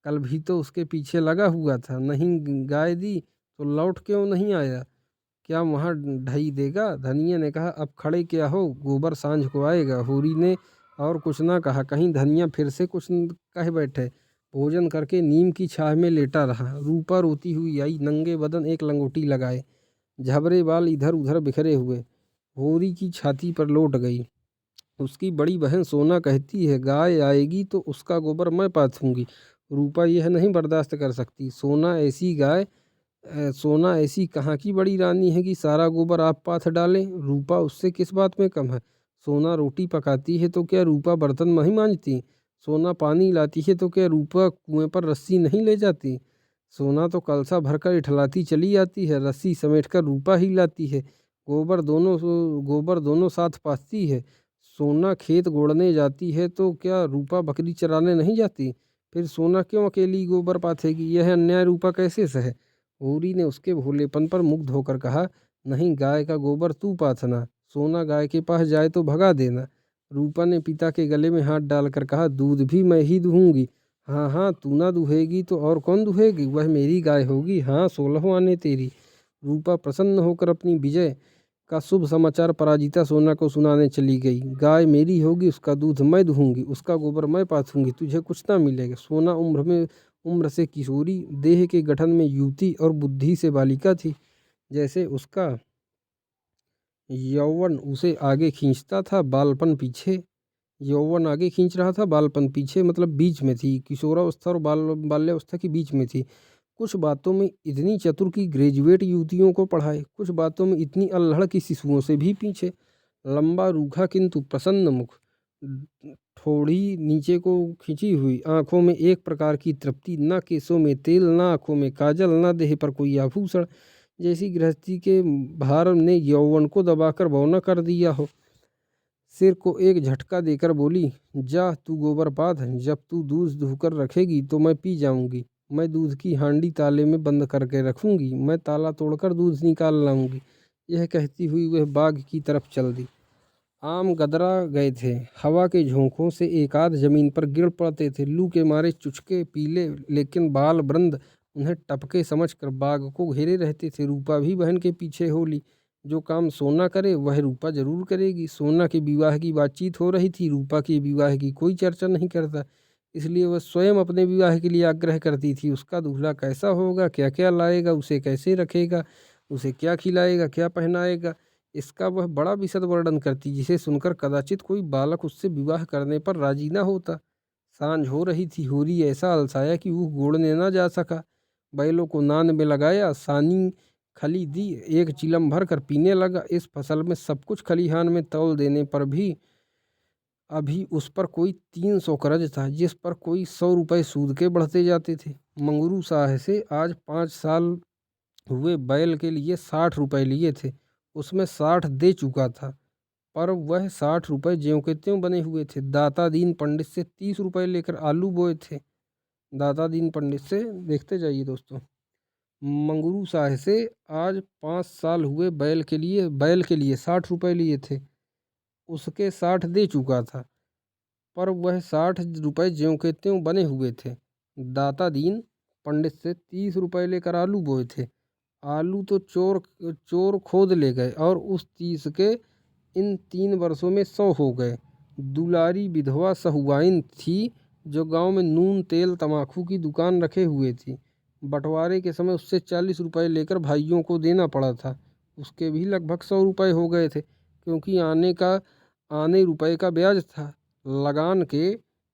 कल भी तो उसके पीछे लगा हुआ था। नहीं गाय दी तो लौट क्यों नहीं आया? क्या वहाँ ढई देगा? धनिया ने कहा, अब खड़े क्या हो, गोबर सांझ को आएगा। होरी ने और कुछ ना कहा। कहीं धनिया फिर से कुछ कह बैठे। भोजन करके नीम की छाह में लेटा रहा। रूपा रोती हुई आई, नंगे बदन, एक लंगोटी लगाए, झबरे बाल इधर उधर बिखरे हुए। होरी की छाती पर लौट गई। उसकी बड़ी बहन सोना कहती है, गाय आएगी तो उसका गोबर मैं पाथूंगी। रूपा यह नहीं बर्दाश्त कर सकती। सोना ऐसी कहाँ की बड़ी रानी है कि सारा गोबर आप पाथ डालें। रूपा उससे किस बात में कम है? सोना रोटी पकाती है तो क्या रूपा बर्तन नहीं मांजती? सोना पानी लाती है तो क्या रूपा कुएं पर रस्सी नहीं ले जाती? सोना तो कलसा भरकर इठलाती चली आती है, रस्सी समेटकर रूपा ही लाती है। गोबर दोनों साथ पाथती है। सोना खेत गोड़ने जाती है तो क्या रूपा बकरी चराने नहीं जाती? फिर सोना क्यों अकेली गोबर पाथेगी? यह अन्याय रूपा कैसे सहे? होरी ने उसके भोलेपन पर मुग्ध होकर कहा, नहीं, गाय का गोबर तू पाथना। सोना गाय के पास जाए तो भगा देना। रूपा ने पिता के गले में हाथ डालकर कहा, दूध भी मैं ही दूंगी। हाँ हाँ, तू ना दुहेगी तो और कौन दुहेगी? वह मेरी गाय होगी। हाँ, 16 आने तेरी। रूपा प्रसन्न होकर अपनी विजय का शुभ समाचार पराजिता सोना को सुनाने चली गई। गाय मेरी होगी, उसका दूध मैं दूंगी, उसका गोबर मैं पाथूंगी, तुझे कुछ ना मिलेगा। सोना उम्र से किशोरी, देह के गठन में युवती और बुद्धि से बालिका थी। जैसे उसका यौवन उसे आगे खींचता था, बालपन पीछे। यौवन आगे खींच रहा था, बालपन पीछे, मतलब बीच में थी। किशोरावस्था और बाल्यावस्था की बीच में थी। कुछ बातों में इतनी चतुर की ग्रेजुएट युवतियों को पढ़ाए, कुछ बातों में इतनी अल्हड़ की शिशुओं से भी पीछे। लंबा रूखा किंतु प्रसन्न मुख, थोड़ी नीचे को खिंची हुई, आंखों में एक प्रकार की तृप्ति, न केसों में तेल, न आंखों में काजल, न देह पर कोई आभूषण। जैसी गृहस्थी के भार ने यौवन को दबाकर बौना कर दिया हो। सिर को एक झटका देकर बोली, जा तू गोबर पाथ, जब तू दूध धोकर रखेगी तो मैं पी जाऊंगी। मैं दूध की हांडी ताले में बंद करके रखूंगी, मैं ताला तोड़कर दूध निकाल लाऊंगी। यह कहती हुई वह बाग की तरफ चल दी। आम गदरा गए थे। हवा के झोंकों से एकाध जमीन पर गिर पड़ते थे। लू के मारे चुचके पीले लेकिन बाल वृंद उन्हें टपके समझकर बाग को घेरे रहते थे। रूपा भी बहन के पीछे हो ली। जो काम सोना करे वह रूपा जरूर करेगी। सोना के विवाह की बातचीत हो रही थी, रूपा के विवाह की कोई चर्चा नहीं करता, इसलिए वह स्वयं अपने विवाह के लिए आग्रह करती थी। उसका दूल्हा कैसा होगा, क्या क्या लाएगा, उसे कैसे रखेगा, उसे क्या खिलाएगा, क्या पहनाएगा, इसका वह बड़ा विशद वर्णन करती, जिसे सुनकर कदाचित कोई बालक उससे विवाह करने पर राजी न होता। सांझ हो रही थी। होरी ऐसा अलसाया कि वो गोड़ने न जा सका। बैलों को नान में लगाया, सानी खली दी, एक चिलम भर कर पीने लगा। इस फसल में सब कुछ खलिहान में तौल देने पर भी अभी उस पर कोई 300 कर्ज था, जिस पर कोई 100 रुपये सूद के बढ़ते जाते थे। मंगरू साह से आज 5 साल हुए बैल के लिए 60 रुपये लिए थे। उसमें 60 दे चुका था, पर वह 60 रुपये ज्यों के त्यों बने हुए थे। दाता दीन पंडित से 30 रुपये लेकर आलू बोए थे। दाता दीन पंडित से, देखते जाइए दोस्तों, मंगरू साह से आज 5 साल हुए बैल के लिए 60 रुपये लिए थे। उसके 60 दे चुका था, पर वह 60 रुपये ज्यों के त्यों बने हुए थे। दाता दीन पंडित से 30 रुपये लेकर आलू बोए थे। आलू तो चोर खोद ले गए और उस 30 के इन 3 वर्षों में 100 हो गए। दुलारी विधवा सहुआइन थी जो गांव में नून तेल तमाखू की दुकान रखे हुए थी। बंटवारे के समय उससे 40 रुपये लेकर भाइयों को देना पड़ा था। उसके भी लगभग 100 रुपये हो गए थे, क्योंकि आने रुपये का ब्याज था। लगान के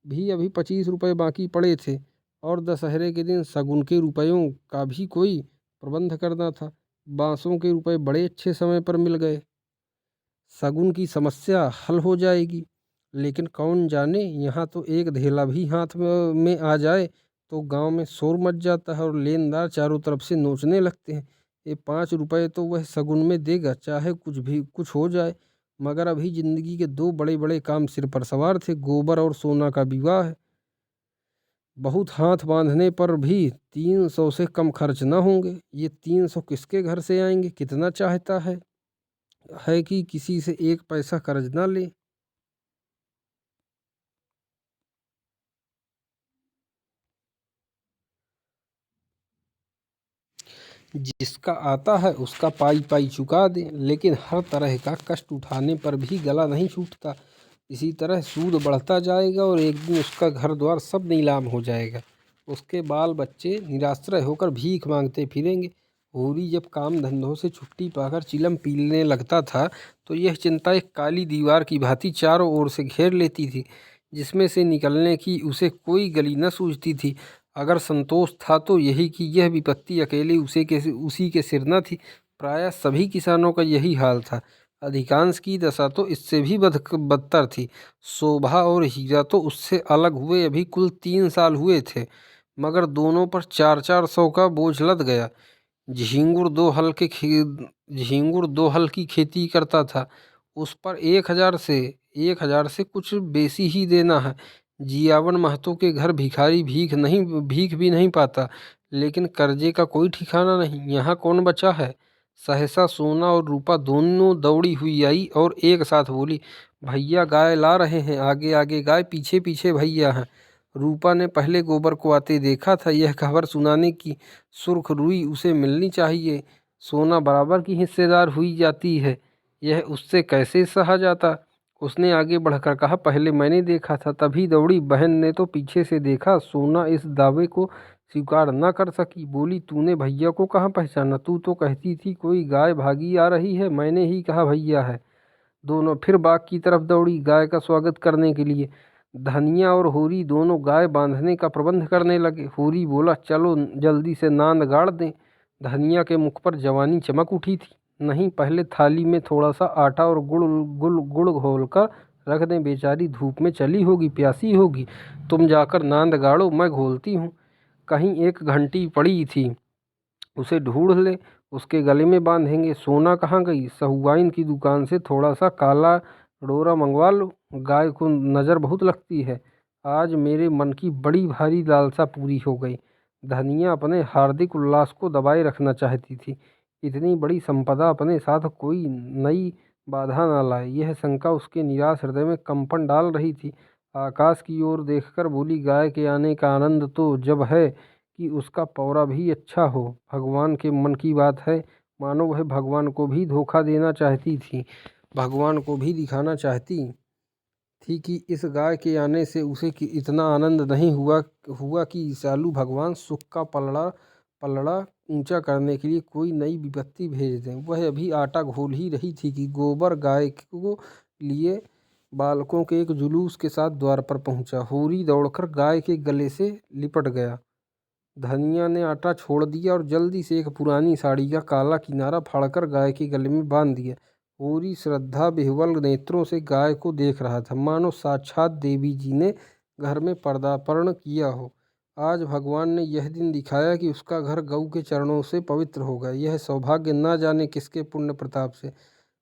भी अभी 25 रुपये बाकी पड़े थे और दशहरे के दिन शगुन के रुपयों का भी कोई प्रबंध करना था। बांसों के रुपये बड़े अच्छे समय पर मिल गए। शगुन की समस्या हल हो जाएगी, लेकिन कौन जाने, यहाँ तो एक धेला भी हाथ में आ जाए तो गांव में शोर मच जाता है और लेनदार चारों तरफ से नोचने लगते हैं। ये 5 रुपये तो वह शगुन में देगा, चाहे कुछ हो जाए। मगर अभी जिंदगी के 2 बड़े बड़े काम सिर पर सवार थे, गोबर और सोना का विवाह। बहुत हाथ बांधने पर भी 300 से कम खर्च न होंगे। ये 300 किसके घर से आएंगे? कितना चाहता है कि किसी से 1 पैसा कर्ज ना ले। जिसका आता है उसका पाई पाई चुका दे, लेकिन हर तरह का कष्ट उठाने पर भी गला नहीं छूटता। इसी तरह सूद बढ़ता जाएगा और एक दिन उसका घर द्वार सब नीलाम हो जाएगा। उसके बाल बच्चे निराश्रय होकर भीख मांगते फिरेंगे। होरी जब काम धंधों से छुट्टी पाकर चिलम पीलने लगता था तो यह चिंता एक काली दीवार की भांति चारों ओर से घेर लेती थी, जिसमें से निकलने की उसे कोई गली न सूझती थी। अगर संतोष था तो यही कि यह विपत्ति अकेले उसी के सिर न थी। प्रायः सभी किसानों का यही हाल था। अधिकांश की दशा तो इससे भी बदतर थी। शोभा और हीरा तो उससे अलग हुए अभी कुल 3 साल हुए थे, मगर दोनों पर 400 का बोझ लद गया। झींगुर 2 हल की खेती करता था, उस पर 1,000 से कुछ बेसी ही देना है। जियावन महतो के घर भिखारी भीख भी नहीं पाता, लेकिन कर्जे का कोई ठिकाना नहीं। यहाँ कौन बचा है? सहसा सोना और रूपा दोनों दौड़ी हुई आई और एक साथ बोली, भैया गाय ला रहे हैं। आगे आगे गाय, पीछे पीछे भैया हैं। रूपा ने पहले गोबर को आते देखा था। यह खबर सुनाने की सुर्ख रुई उसे मिलनी चाहिए। सोना बराबर की हिस्सेदार हुई जाती है, यह उससे कैसे सहा जाता। उसने आगे बढ़कर कहा, पहले मैंने देखा था तभी दौड़ी। बहन ने तो पीछे से देखा। सोना इस दावे को स्वीकार न कर सकी, बोली, तूने भैया को कहाँ पहचाना? तू तो कहती थी कोई गाय भागी आ रही है। मैंने ही कहा भैया है। दोनों फिर बाग की तरफ दौड़ी गाय का स्वागत करने के लिए। धनिया और होरी दोनों गाय बांधने का प्रबंध करने लगे। होरी बोला, चलो जल्दी से नांद गाड़ दें। धनिया के मुख पर जवानी चमक उठी थी। नहीं, पहले थाली में थोड़ा सा आटा और गुड़ घोल कर रख दें। बेचारी धूप में चली होगी, प्यासी होगी। तुम जाकर नांद गाड़ो, मैं घोलती हूँ। कहीं एक घंटी पड़ी थी, उसे ढूंढ ले, उसके गले में बांधेंगे। सोना कहाँ गई? सहुआइन की दुकान से थोड़ा सा काला डोरा मंगवा लो। गाय को नज़र बहुत लगती है। आज मेरे मन की बड़ी भारी लालसा पूरी हो गई। धनिया अपने हार्दिक उल्लास को दबाए रखना चाहती थी। इतनी बड़ी संपदा अपने साथ कोई नई बाधा न लाए, यह शंका उसके निराश हृदय में कंपन डाल रही थी। आकाश की ओर देखकर बोली, गाय के आने का आनंद तो जब है कि उसका पौरा भी अच्छा हो। भगवान के मन की बात है। मानो वह भगवान को भी धोखा देना चाहती थी। भगवान को भी दिखाना चाहती थी कि इस गाय के आने से उसे इतना आनंद नहीं हुआ कि ईसालू भगवान सुख का पलड़ा ऊंचा करने के लिए कोई नई विपत्ति भेज दें। वह अभी आटा घोल ही रही थी कि गोबर गाय को लिए बालकों के एक जुलूस के साथ द्वार पर पहुंचा। होरी दौड़कर गाय के गले से लिपट गया। धनिया ने आटा छोड़ दिया और जल्दी से एक पुरानी साड़ी का काला किनारा फाड़कर गाय के गले में बांध दिया। होरी श्रद्धा विह्वल नेत्रों से गाय को देख रहा था, मानो साक्षात देवी जी ने घर में पदार्पण किया हो। आज भगवान ने यह दिन दिखाया कि उसका घर गऊ के चरणों से पवित्र हो गया। यह सौभाग्य न जाने किसके पुण्य प्रताप से।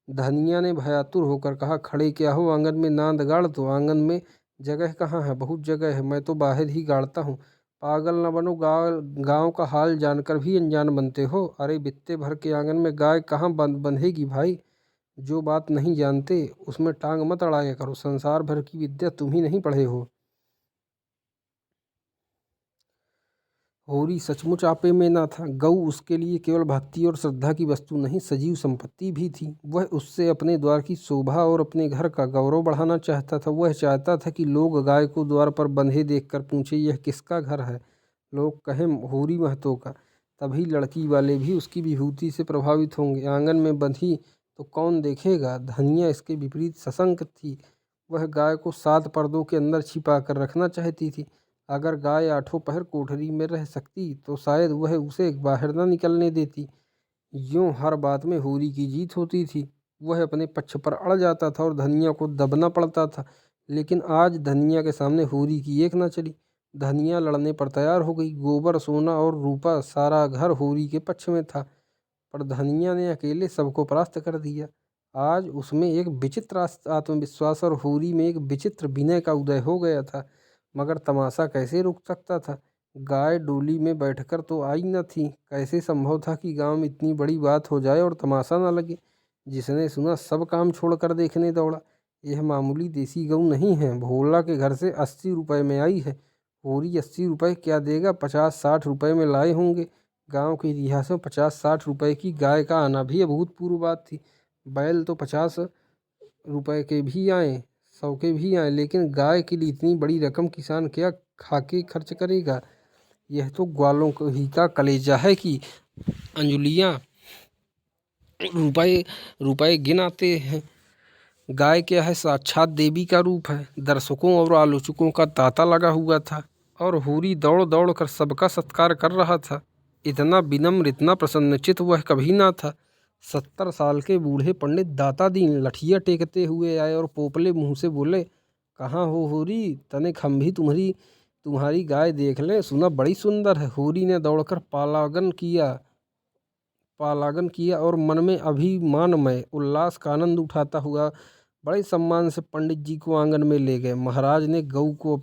धनिया ने भयातुर होकर कहा, खड़े क्या हो, आंगन में नांद गाड़ दो। आंगन में जगह कहाँ है? बहुत जगह है, मैं तो बाहर ही गाड़ता हूँ। पागल न बनो, गाँव का हाल जानकर भी अनजान बनते हो। अरे बित्ते भर के आंगन में गाय कहाँ बंधेगी भाई? जो बात नहीं जानते उसमें टांग मत अड़ाया करो। संसार भर की विद्या तुम ही नहीं पढ़े हो। होरी सचमुच आपे में न था। गऊ उसके लिए केवल भक्ति और श्रद्धा की वस्तु नहीं, सजीव संपत्ति भी थी। वह उससे अपने द्वार की शोभा और अपने घर का गौरव बढ़ाना चाहता था। वह चाहता था कि लोग गाय को द्वार पर बंधे देखकर पूछे, यह किसका घर है? लोग कहें होरी महतो का, तभी लड़की वाले भी उसकी विभूति से प्रभावित होंगे। आंगन में बंधी तो कौन देखेगा। धनिया इसके विपरीत सशंक थी। वह गाय को 7 पर्दों के अंदर छिपा कर रखना चाहती थी। अगर गाय 8 पहर कोठरी में रह सकती तो शायद वह उसे बाहर न निकलने देती। यूं हर बात में होरी की जीत होती थी। वह अपने पक्ष पर अड़ जाता था और धनिया को दबना पड़ता था। लेकिन आज धनिया के सामने होरी की एक न चली। धनिया लड़ने पर तैयार हो गई। गोबर, सोना और रूपा सारा घर होरी के पक्ष में था, पर धनिया ने अकेले सबको परास्त कर दिया। आज उसमें एक विचित्र आत्मविश्वास और होरी में एक विचित्र विनय का उदय हो गया था। मगर तमाशा कैसे रुक सकता था। गाय डोली में बैठकर तो आई न थी। कैसे संभव था कि गांव में इतनी बड़ी बात हो जाए और तमाशा न लगे। जिसने सुना सब काम छोड़कर देखने दौड़ा। यह मामूली देसी गऊ नहीं है। भोला के घर से 80 रुपए में आई है। होरी 80 रुपए क्या देगा, 50-60 रुपए में लाए होंगे। गांव के इतिहास में 50-60 रुपए की गाय का आना भी अभूतपूर्व बात थी। बैल तो 50 रुपए के भी आए, 100 के भी आए, लेकिन गाय के लिए इतनी बड़ी रकम किसान क्या खाके खर्च करेगा। यह तो ग्वालों ही का कलेजा है कि अंजुलियां रुपए रुपए गिन आते हैं। गाय क्या है, साक्षात देवी का रूप है। दर्शकों और आलोचकों का तांता लगा हुआ था और होरी दौड़ दौड़ कर सबका सत्कार कर रहा था। इतना विनम्र, इतना प्रसन्नचित्त वह कभी ना था। 70 साल के बूढ़े पंडित दाता दीन लठिया टेकते हुए आए और पोपले मुंह से बोले, कहाँ हो होरी, तनिक हम भी तुम्हारी गाय देख लें, सुना बड़ी सुंदर है। होरी ने दौड़कर पालागन किया और मन में अभिमानमय उल्लास का आनंद उठाता हुआ बड़े सम्मान से पंडित जी को आंगन में ले गए। महाराज ने गऊ को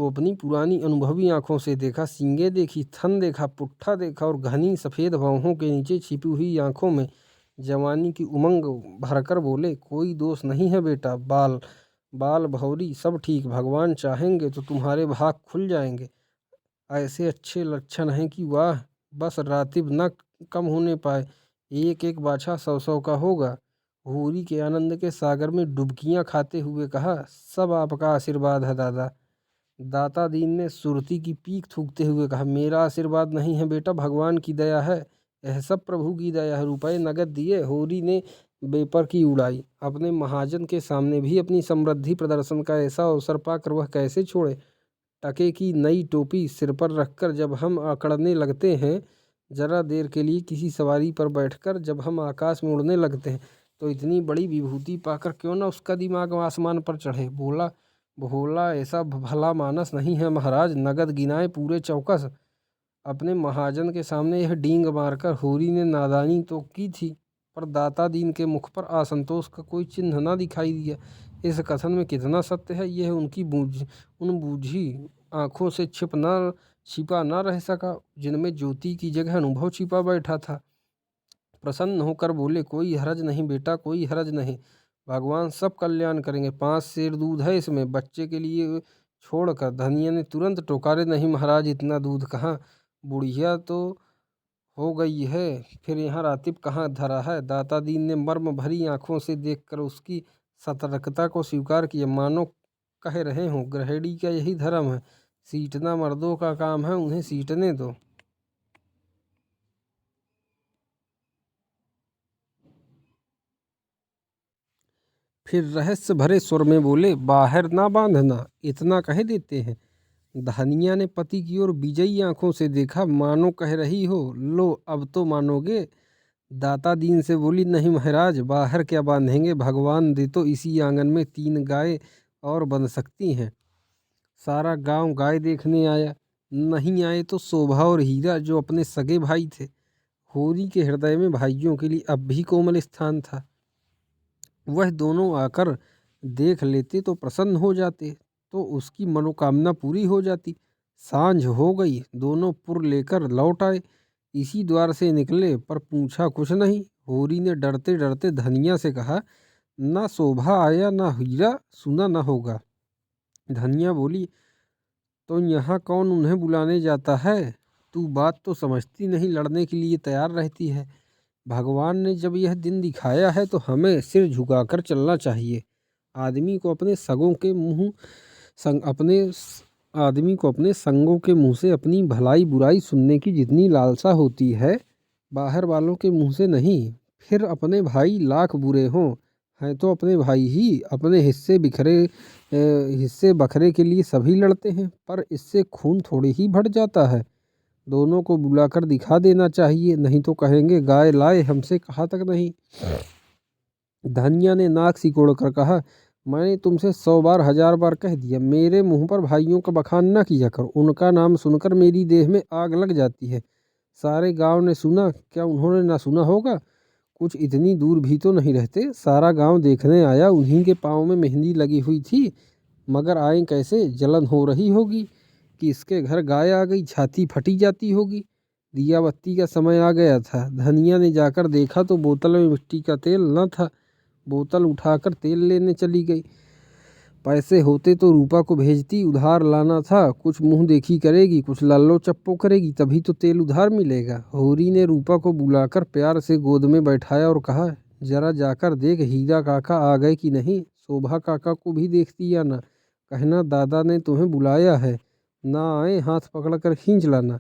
अपनी पुरानी अनुभवी आंखों से देखा। सींगे देखी, थन देखा, पुट्ठा देखा और घनी सफ़ेद भौहों के नीचे छिपी हुई आंखों में जवानी की उमंग भरकर बोले, कोई दोष नहीं है बेटा। बाल भौरी सब ठीक। भगवान चाहेंगे तो तुम्हारे भाग खुल जाएंगे। ऐसे अच्छे लक्षण हैं कि वाह, बस रातिब न कम होने पाए। एक एक बाछा 100-100 का होगा। होरी के आनंद के सागर में डुबकियां खाते हुए कहा, सब आपका आशीर्वाद है दादा। दाता दीन ने सुरती की पीक थूकते हुए कहा, मेरा आशीर्वाद नहीं है बेटा, भगवान की दया है। यह सब प्रभु की दया है। रुपए नगद दिए। होरी ने बेपर की उड़ाई। अपने महाजन के सामने भी अपनी समृद्धि प्रदर्शन का ऐसा अवसर पाकर वह कैसे छोड़े। टके की नई टोपी सिर पर रखकर जब हम अकड़ने लगते हैं, जरा देर के लिए किसी सवारी पर बैठकर जब हम आकाश में उड़ने लगते हैं, तो इतनी बड़ी विभूति पाकर क्यों ना उसका दिमाग आसमान पर चढ़े। भोला ऐसा भला मानस नहीं है महाराज। नगद गिनाए पूरे चौकस। अपने महाजन के सामने यह डींग मारकर होरी ने नादानी तो की थी, पर दाता दीन के मुख पर असंतोष का कोई चिन्ह न दिखाई दिया। इस कथन में कितना सत्य है, यह उनकी बूझी आंखों से छिपा न रह सका, जिनमें ज्योति की जगह अनुभव छिपा बैठा था। प्रसन्न होकर बोले, कोई हरज नहीं बेटा, कोई हरज नहीं। भगवान सब कल्याण करेंगे। 5 सेर दूध है इसमें, बच्चे के लिए छोड़कर। धनिया ने तुरंत टोकारे, नहीं महाराज, इतना दूध कहाँ, बुढ़िया तो हो गई है, फिर यहाँ रातिब कहाँ धरा है। दाता दीन ने मर्म भरी आंखों से देखकर उसकी सतर्कता को स्वीकार किया, मानो कह रहे हों, गृहिणी का यही धर्म है, सीटना मर्दों का काम है, उन्हें सीटने दो। फिर रहस्य भरे स्वर में बोले, बाहर ना बांधना, इतना कह देते हैं। धनिया ने पति की ओर विजयी आंखों से देखा, मानो कह रही हो, लो अब तो मानोगे। दाता दीन से बोली, नहीं महाराज, बाहर क्या बांधेंगे, भगवान दे तो इसी आंगन में 3 गाय और बंध सकती हैं। सारा गांव गाय देखने आया। नहीं आए तो शोभा और हीरा, जो अपने सगे भाई थे। होरी के हृदय में भाइयों के लिए अब भी कोमल स्थान था। वह दोनों आकर देख लेते तो प्रसन्न हो जाते, तो उसकी मनोकामना पूरी हो जाती। सांझ हो गई। दोनों पुर लेकर लौट आए। इसी द्वार से निकले, पर पूछा कुछ नहीं। होरी ने डरते डरते धनिया से कहा, ना शोभा आया ना हीरा, सुना न होगा। धनिया बोली, तो यहाँ कौन उन्हें बुलाने जाता है। तू बात तो समझती नहीं, लड़ने के लिए तैयार रहती है। भगवान ने जब यह दिन दिखाया है तो हमें सिर झुकाकर चलना चाहिए। आदमी को अपने आदमी को अपने संगों के मुँह से अपनी भलाई बुराई सुनने की जितनी लालसा होती है, बाहर वालों के मुँह से नहीं। फिर अपने भाई लाख बुरे हों, हैं तो अपने भाई ही। अपने हिस्से बखरे के लिए सभी लड़ते हैं, पर इससे खून थोड़ी ही बढ़ जाता है। दोनों को बुलाकर दिखा देना चाहिए, नहीं तो कहेंगे गाय लाए हमसे कहा तक नहीं। धनिया ने नाक सिकोड़ कर कहा, मैंने तुमसे 100 बार 1000 बार कह दिया, मेरे मुंह पर भाइयों का बखान न किया करो। उनका नाम सुनकर मेरी देह में आग लग जाती है। सारे गांव ने सुना, क्या उन्होंने ना सुना होगा? कुछ इतनी दूर भी तो नहीं रहते, सारा गांव देखने आया। उन्हीं के पाँव में मेहंदी लगी हुई थी, मगर आए कैसे? जलन हो रही होगी कि इसके घर गाय आ गई, छाती फटी जाती होगी। दिया बत्ती का समय आ गया था। धनिया ने जाकर देखा तो बोतल में मिट्टी का तेल न था। बोतल उठाकर तेल लेने चली गई। पैसे होते तो रूपा को भेजती, उधार लाना था। कुछ मुंह देखी करेगी, कुछ लल्लो चप्पो करेगी, तभी तो तेल उधार मिलेगा। होरी ने रूपा को बुलाकर प्यार से गोद में बैठाया और कहा, जरा जाकर देख हीरा काका आ गए कि नहीं। शोभा काका को भी देखती या ना, कहना दादा ने तुम्हें बुलाया है, ना आए हाथ पकड़कर खींच लाना।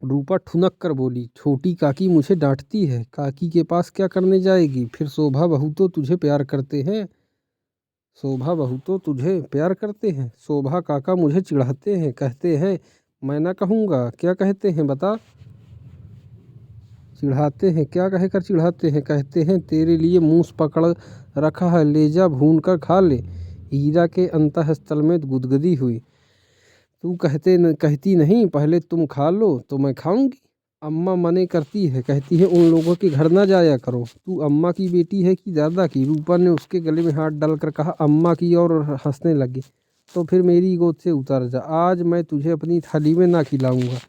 रूपा ठुनक कर बोली, छोटी काकी मुझे डांटती है। काकी के पास क्या करने जाएगी? फिर शोभा बहू तो तुझे प्यार करते हैं। शोभा काका मुझे चिढ़ाते हैं, कहते हैं मैं ना कहूँगा। क्या कहते हैं बता? चिढ़ाते हैं, क्या कहकर चिढ़ाते हैं? कहते हैं तेरे लिए मूस पकड़ रखा है, ले जा भून कर खा ले। हीरा के अंतःस्थल में गुदगुदी हुई। तू कहती नहीं पहले तुम खा लो तो मैं खाऊंगी। अम्मा मने करती है, कहती है उन लोगों के घर ना जाया करो। तू अम्मा की बेटी है कि दादा की? रूपा ने उसके गले में हाथ डालकर कहा, अम्मा की, और हंसने लगी। तो फिर मेरी गोद से उतर जा, आज मैं तुझे अपनी थाली में ना खिलाऊंगा।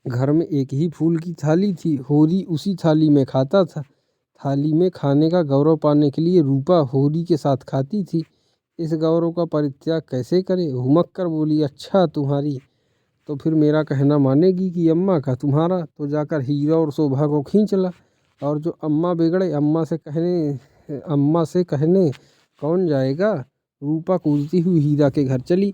घर में एक ही फूल की थाली थी, होरी उसी थाली में खाता था। थाली में खाने का गौरव पाने के लिए रूपा होरी के साथ खाती थी। इस गौरव का परित्याग कैसे करे? हुमक कर बोली, अच्छा तुम्हारी, तो फिर मेरा कहना मानेगी कि अम्मा का? तुम्हारा तो जाकर हीरा और शोभा को खींच ला, और जो अम्मा बिगड़े अम्मा से कहने कौन जाएगा? रूपा कूदती हुई हीरा के घर चली।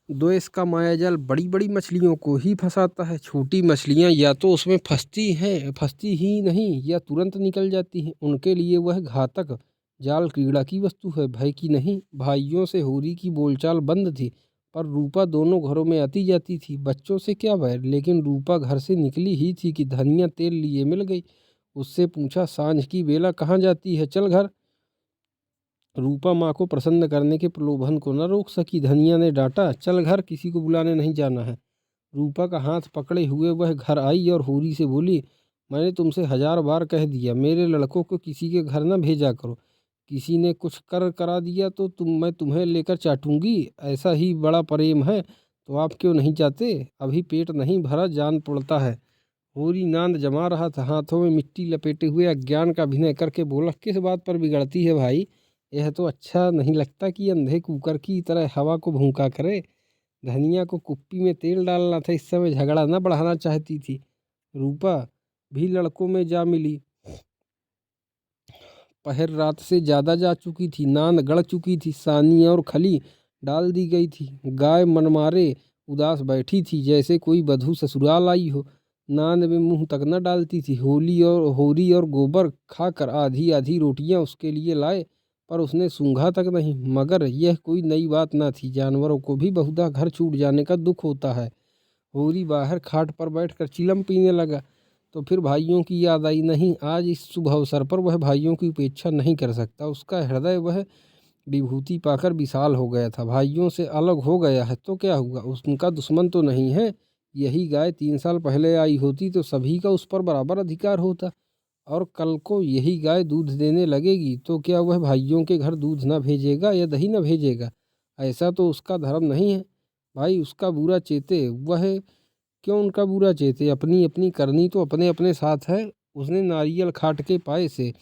द्वेष का मायाजाल बड़ी बड़ी मछलियों को ही फंसाता है। छोटी मछलियां या तो उसमें फंसती ही नहीं, या तुरंत निकल जाती हैं। उनके लिए वह घातक जाल कीड़ा की वस्तु है, भय की नहीं। भाइयों से होरी की बोलचाल बंद थी, पर रूपा दोनों घरों में आती जाती थी। बच्चों से क्या बैर, लेकिन रूपा घर से निकली ही थी कि धनिया तेल लिए मिल गई। उससे पूछा, सांझ की बेला कहाँ जाती है, चल घर। रूपा माँ को प्रसन्न करने के प्रलोभन को न रोक सकी। धनिया ने डांटा, चल घर, किसी को बुलाने नहीं जाना है। रूपा का हाथ पकड़े हुए वह घर आई और होरी से बोली, मैंने तुमसे 1000 बार कह दिया, मेरे लड़कों को किसी के घर न भेजा करो। किसी ने कुछ करा दिया तो मैं तुम्हें लेकर चाटूंगी। ऐसा ही बड़ा प्रेम है तो आप क्यों नहीं जाते? अभी पेट नहीं भरा, जान पड़ता है। होरी नांद जमा रहा था, हाथों में मिट्टी लपेटे हुए अज्ञान का अभिनय करके बोला, किस बात पर बिगड़ती है भाई? यह तो अच्छा नहीं लगता कि अंधे कुकर की तरह हवा को भूखा करे। धनिया को कुप्पी में तेल डालना था, इस समय झगड़ा न बढ़ाना चाहती थी। रूपा भी लड़कों में जा मिली। पहर रात से ज़्यादा जा चुकी थी, नांद गड़ चुकी थी, सानी और खली डाल दी गई थी। गाय मनमारे उदास बैठी थी, जैसे कोई बधू ससुराल आई हो। नांद में मुंह तक न डालती थी। होरी और गोबर खाकर आधी आधी रोटियां उसके लिए लाए, पर उसने सूंघा तक नहीं। मगर यह कोई नई बात न थी, जानवरों को भी बहुधा घर छूट जाने का दुख होता है। होरी बाहर खाट पर बैठकर चिलम पीने लगा, तो फिर भाइयों की याद आई। नहीं, आज इस शुभ अवसर पर वह भाइयों की उपेक्षा नहीं कर सकता। उसका हृदय वह विभूति पाकर विशाल हो गया था। भाइयों से अलग हो गया है तो क्या हुआ, उनका दुश्मन तो नहीं है। यही गाय 3 साल पहले आई होती तो सभी का उस पर बराबर अधिकार होता, और कल को यही गाय दूध देने लगेगी तो क्या वह भाइयों के घर दूध न भेजेगा या दही न भेजेगा? ऐसा तो उसका धर्म नहीं है। भाई उसका बुरा चेते, वह क्यों उनका बुरा चेते? अपनी अपनी करनी तो अपने अपने साथ है। उसने नारियल खाट के पाए से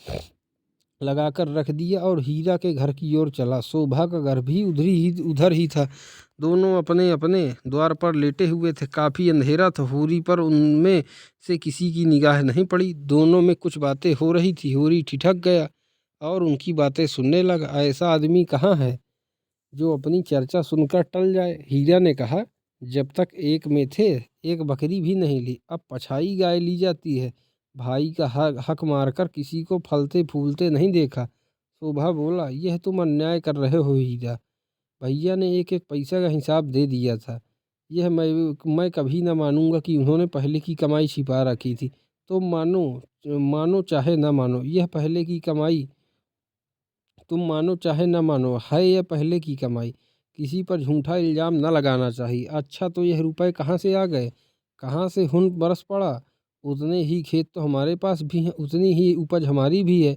लगाकर रख दिया और हीरा के घर की ओर चला। शोभा का घर भी उधर ही था। दोनों अपने अपने द्वार पर लेटे हुए थे। काफ़ी अंधेरा था। होरी पर उनमें से किसी की निगाह नहीं पड़ी। दोनों में कुछ बातें हो रही थी। होरी ठिठक गया और उनकी बातें सुनने लगा। ऐसा आदमी कहाँ है जो अपनी चर्चा सुनकर टल जाए। हीरा ने कहा, जब तक एक में थे एक बकरी भी नहीं ली, अब पछाई गाय ली जाती है। भाई का हक मारकर किसी को फलते फूलते नहीं देखा। शोभा बोला, यह तुम अन्याय कर रहे हो हीरा। भैया ने एक एक पैसा का हिसाब दे दिया था। यह मैं कभी न मानूंगा कि उन्होंने पहले की कमाई छिपा रखी थी। तुम मानो मानो चाहे न मानो, यह पहले की कमाई तुम मानो चाहे न मानो, है यह पहले की कमाई। किसी पर झूठा इल्ज़ाम न लगाना चाहिए। अच्छा, तो यह रुपए कहाँ से आ गए? कहाँ से हुन बरस पड़ा? उतने ही खेत तो हमारे पास भी हैं, उतनी ही उपज हमारी भी है।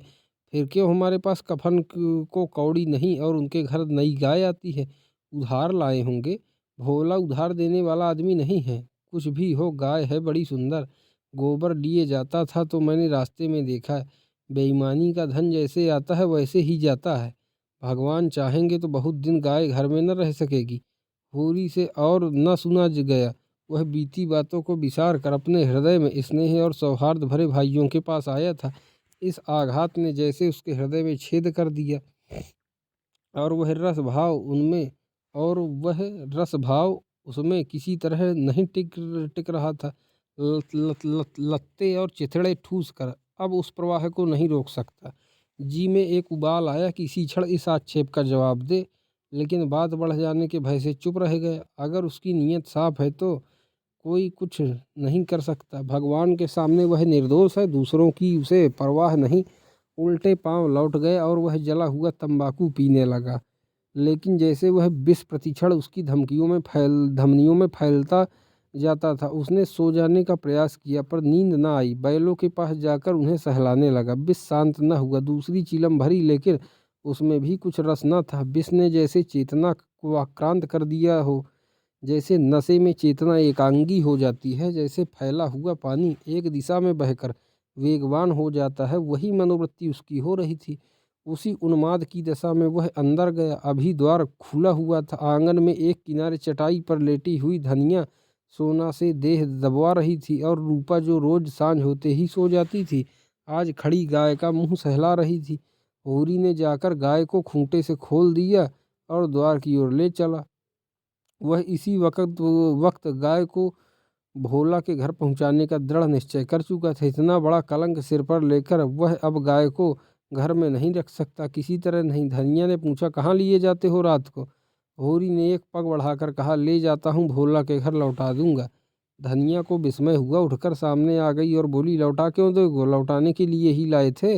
फिर क्यों हमारे पास कफन को कौड़ी नहीं और उनके घर नई गाय आती है? उधार लाए होंगे। भोला उधार देने वाला आदमी नहीं है। कुछ भी हो, गाय है बड़ी सुंदर। गोबर लिए जाता था तो मैंने रास्ते में देखा है। बेईमानी का धन जैसे आता है वैसे ही जाता है। भगवान चाहेंगे तो बहुत दिन गाय घर में न रह सकेगी। होरी से और न सुना गया। वह बीती बातों को विसार कर अपने हृदय में स्नेह और सौहार्द भरे भाइयों के पास आया था। इस आघात ने जैसे उसके हृदय में छेद कर दिया और वह रस भाव उसमें किसी तरह नहीं टिक रहा था। लत्ते और चिथड़े ठूस कर अब उस प्रवाह को नहीं रोक सकता। जी में एक उबाल आया कि इसी क्षण इस आक्षेप का जवाब दे, लेकिन बात बढ़ जाने के भय से चुप रह गया। अगर उसकी नीयत साफ है तो कोई कुछ नहीं कर सकता। भगवान के सामने वह निर्दोष है, दूसरों की उसे परवाह नहीं। उल्टे पांव लौट गए और वह जला हुआ तंबाकू पीने लगा। लेकिन जैसे वह विष प्रतिक्षण उसकी धमनियों में फैलता जाता था। उसने सो जाने का प्रयास किया पर नींद न आई। बैलों के पास जाकर उन्हें सहलाने लगा। विष शांत न हुआ। दूसरी चीलम भरी, लेकिन उसमें भी कुछ रस न था। विष ने जैसे चेतना को आक्रांत कर दिया हो। जैसे नशे में चेतना एकांगी हो जाती है, जैसे फैला हुआ पानी एक दिशा में बहकर वेगवान हो जाता है, वही मनोवृत्ति उसकी हो रही थी। उसी उन्माद की दशा में वह अंदर गया। अभी द्वार खुला हुआ था। आंगन में एक किनारे चटाई पर लेटी हुई धनिया सोना से देह दबवा रही थी और रूपा, जो रोज सांझ होते ही सो जाती थी, आज खड़ी गाय का मुंह सहला रही थी। होरी ने जाकर गाय को खूंटे से खोल दिया और द्वार की ओर ले चला। वह इसी वक्त गाय को भोला के घर पहुंचाने का दृढ़ निश्चय कर चुका था। इतना बड़ा कलंक सिर पर लेकर वह अब गाय को घर में नहीं रख सकता, किसी तरह नहीं। धनिया ने पूछा, कहाँ लिए जाते हो रात को? होरी ने एक पग बढ़ाकर कहा, ले जाता हूँ, भोला के घर लौटा दूंगा। धनिया को विस्मय हुआ, उठकर सामने आ गई और बोली, लौटा क्यों दोगे? लौटाने के लिए ही लाए थे।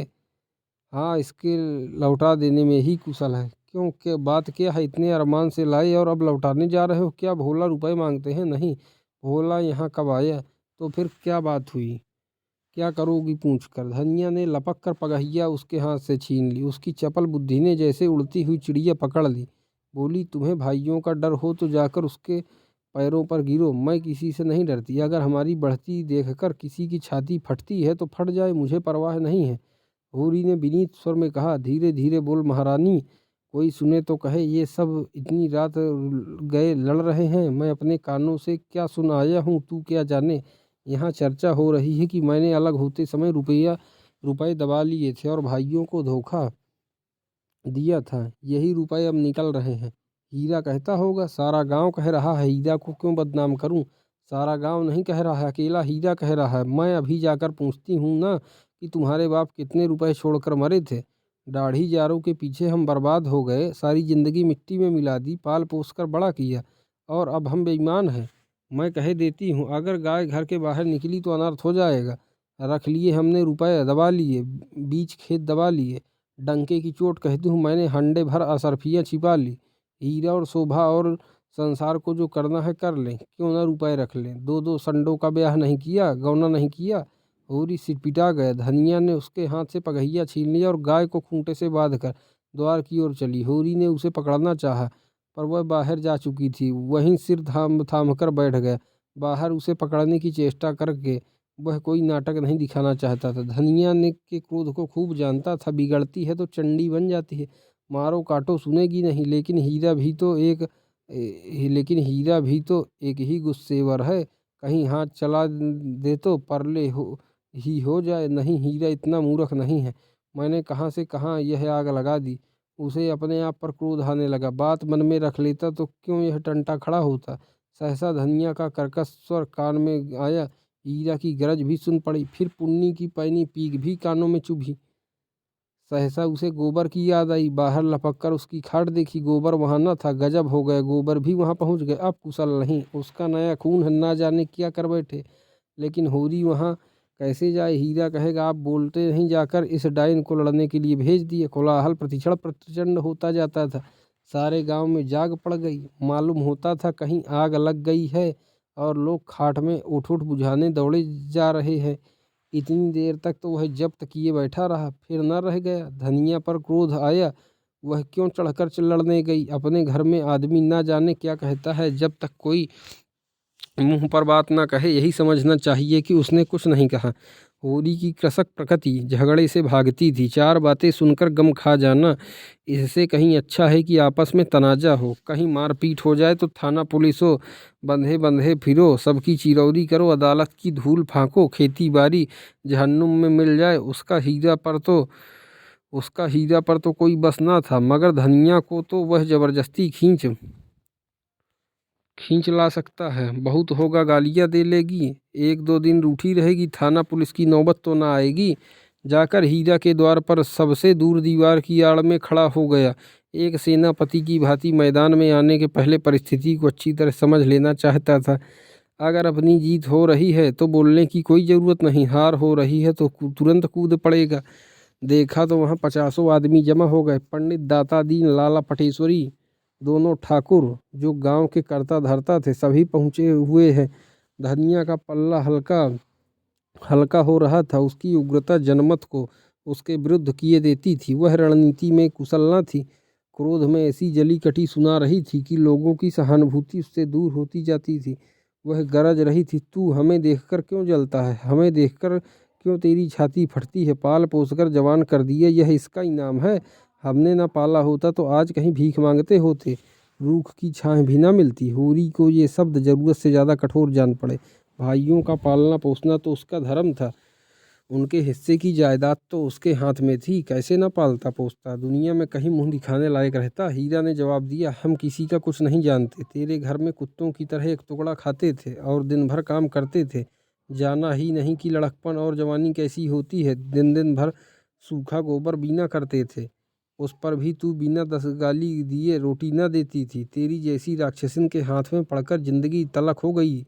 हाँ, इसके लौटा देने में ही कुशल है। क्यों, क्या बात क्या है? इतने अरमान से लाए और अब लौटाने जा रहे हो? क्या भोला रुपए मांगते हैं? नहीं। भोला यहाँ कब आया? तो फिर क्या बात हुई? क्या करोगी पूछ कर? धनिया ने लपक कर पगहिया उसके हाथ से छीन ली। उसकी चपल बुद्धि ने जैसे उड़ती हुई चिड़िया पकड़ ली। बोली, तुम्हें भाइयों का डर हो तो जाकर उसके पैरों पर गिरो। मैं किसी से नहीं डरती। अगर हमारी बढ़ती देखकर किसी की छाती फटती है तो फट जाए, मुझे परवाह नहीं है। होरी ने विनीत स्वर में कहा, धीरे धीरे बोल महारानी, कोई सुने तो कहे ये सब इतनी रात गए लड़ रहे हैं। मैं अपने कानों से क्या सुन आया हूँ तू क्या जाने। यहाँ चर्चा हो रही है कि मैंने अलग होते समय रुपए दबा लिए थे और भाइयों को धोखा दिया था। यही रुपए अब निकल रहे हैं। हीरा कहता होगा, सारा गांव कह रहा है, हीरा को क्यों बदनाम करूं? सारा गांव नहीं कह रहा है, अकेला हीरा कह रहा है। मैं अभी जाकर पूछती हूँ ना कि तुम्हारे बाप कितने रुपए छोड़कर मरे थे। दाढ़ी जारों के पीछे हम बर्बाद हो गए, सारी जिंदगी मिट्टी में मिला दी, पाल पोस कर बड़ा किया, और अब हम बेईमान हैं। मैं कह देती हूँ, अगर गाय घर के बाहर निकली तो अनर्थ हो जाएगा। रख लिए हमने रुपए, दबा लिए, बीच खेत दबा लिए। डंके की चोट कहती हूँ, मैंने हंडे भर असरफियाँ छिपा ली। हीरा और शोभा और संसार को जो करना है कर लें, क्यों ना रुपए रख लें। दो दो संडों का ब्याह नहीं किया, गौना नहीं किया। होरी सिरपिटा गया। धनिया ने उसके हाथ से पगहिया छीन लिया और गाय को खूंटे से बांधकर द्वार की ओर चली। होरी ने उसे पकड़ना चाहा पर वह बाहर जा चुकी थी। वहीं सिर थाम कर बैठ गया। बाहर उसे पकड़ने की चेष्टा करके वह कोई नाटक नहीं दिखाना चाहता था। धनिया ने के क्रोध को खूब जानता था। बिगड़ती है तो चंडी बन जाती है, मारो काटो सुनेगी नहीं। लेकिन हीरा भी तो एक ही गुस्सेवर है। कहीं हाथ चला दे तो परले हो जाए। नहीं, हीरा इतना मूर्ख नहीं है। मैंने कहाँ से कहाँ यह आग लगा दी। उसे अपने आप पर क्रोध आने लगा। बात मन में रख लेता तो क्यों यह टंटा खड़ा होता। सहसा धनिया का कर्कश स्वर कान में आया। हीरा की गरज भी सुन पड़ी। फिर पुन्नी की पैनी पीक भी कानों में चुभी। सहसा उसे गोबर की याद आई। बाहर लपक कर उसकी खाट देखी। गोबर वहां न था। गजब हो गए, गोबर भी वहां पहुंच गए। अब कुशल नहीं, उसका नया खून है, ना जाने क्या कर बैठे। लेकिन होरी वहां कैसे जाए। हीरा कहेगा आप बोलते नहीं, जाकर इस डायन को लड़ने के लिए भेज दिए। कोलाहल प्रतिक्षण प्रचंड होता जाता था। सारे गांव में जाग पड़ गई। मालूम होता था कहीं आग लग गई है और लोग खाट में उठ उठ बुझाने दौड़े जा रहे हैं। इतनी देर तक तो वह जब्त किए बैठा रहा, फिर न रह गया। धनिया पर क्रोध आया। वह क्यों चढ़कर लड़ने गई। अपने घर में आदमी ना जाने क्या कहता है। जब तक कोई मुंह पर बात ना कहे, यही समझना चाहिए कि उसने कुछ नहीं कहा। होरी की कृषक प्रकृति झगड़े से भागती थी। चार बातें सुनकर गम खा जाना, इससे कहीं अच्छा है कि आपस में तनाजा हो। कहीं मारपीट हो जाए तो थाना पुलिस हो, बंधे बंधे फिरो, सबकी चिरौरी करो, अदालत की धूल फांको, खेती बाड़ी जहन्नुम में मिल जाए। उसका हीरा पर तो कोई बस ना था, मगर धनिया को तो वह जबरदस्ती खींच ला सकता है। बहुत होगा गालियां दे लेगी, एक दो दिन रूठी रहेगी, थाना पुलिस की नौबत तो ना आएगी। जाकर हीरा के द्वार पर सबसे दूर दीवार की आड़ में खड़ा हो गया। एक सेनापति की भांति मैदान में आने के पहले परिस्थिति को अच्छी तरह समझ लेना चाहता था। अगर अपनी जीत हो रही है तो बोलने की कोई ज़रूरत नहीं, हार हो रही है तो तुरंत कूद पड़ेगा। देखा तो वहाँ 50 आदमी जमा हो गए। पंडित दाता दीन, लाला पटेश्वरी, दोनों ठाकुर जो गांव के कर्ता धर्ता थे, सभी पहुँचे हुए हैं। धनिया का पल्ला हल्का हल्का हो रहा था। उसकी उग्रता जनमत को उसके विरुद्ध किए देती थी। वह रणनीति में कुशल न थी, क्रोध में ऐसी जली कटी सुना रही थी कि लोगों की सहानुभूति उससे दूर होती जाती थी। वह गरज रही थी, तू हमें देखकर क्यों जलता है, हमें देखकर क्यों तेरी छाती फटती है। पाल पोसकर जवान कर दिए, यह इसका इनाम है। हमने न पाला होता तो आज कहीं भीख मांगते होते, रूख की छाह भी न मिलती। होरी को ये शब्द जरूरत से ज़्यादा कठोर जान पड़े। भाइयों का पालना पोसना तो उसका धर्म था, उनके हिस्से की जायदाद तो उसके हाथ में थी, कैसे न पालता पोसता, दुनिया में कहीं मुंह दिखाने लायक रहता। हीरा ने जवाब दिया, हम किसी का कुछ नहीं जानते। तेरे घर में कुत्तों की तरह एक टुकड़ा खाते थे और दिन भर काम करते थे। जाना ही नहीं कि लड़कपन और जवानी कैसी होती है। दिन दिन भर सूखा गोबर बीना करते थे, उस पर भी तू बिना 10 गाली दिए रोटी न देती थी। तेरी जैसी राक्षसिन के हाथ में पड़कर जिंदगी तलख हो गई।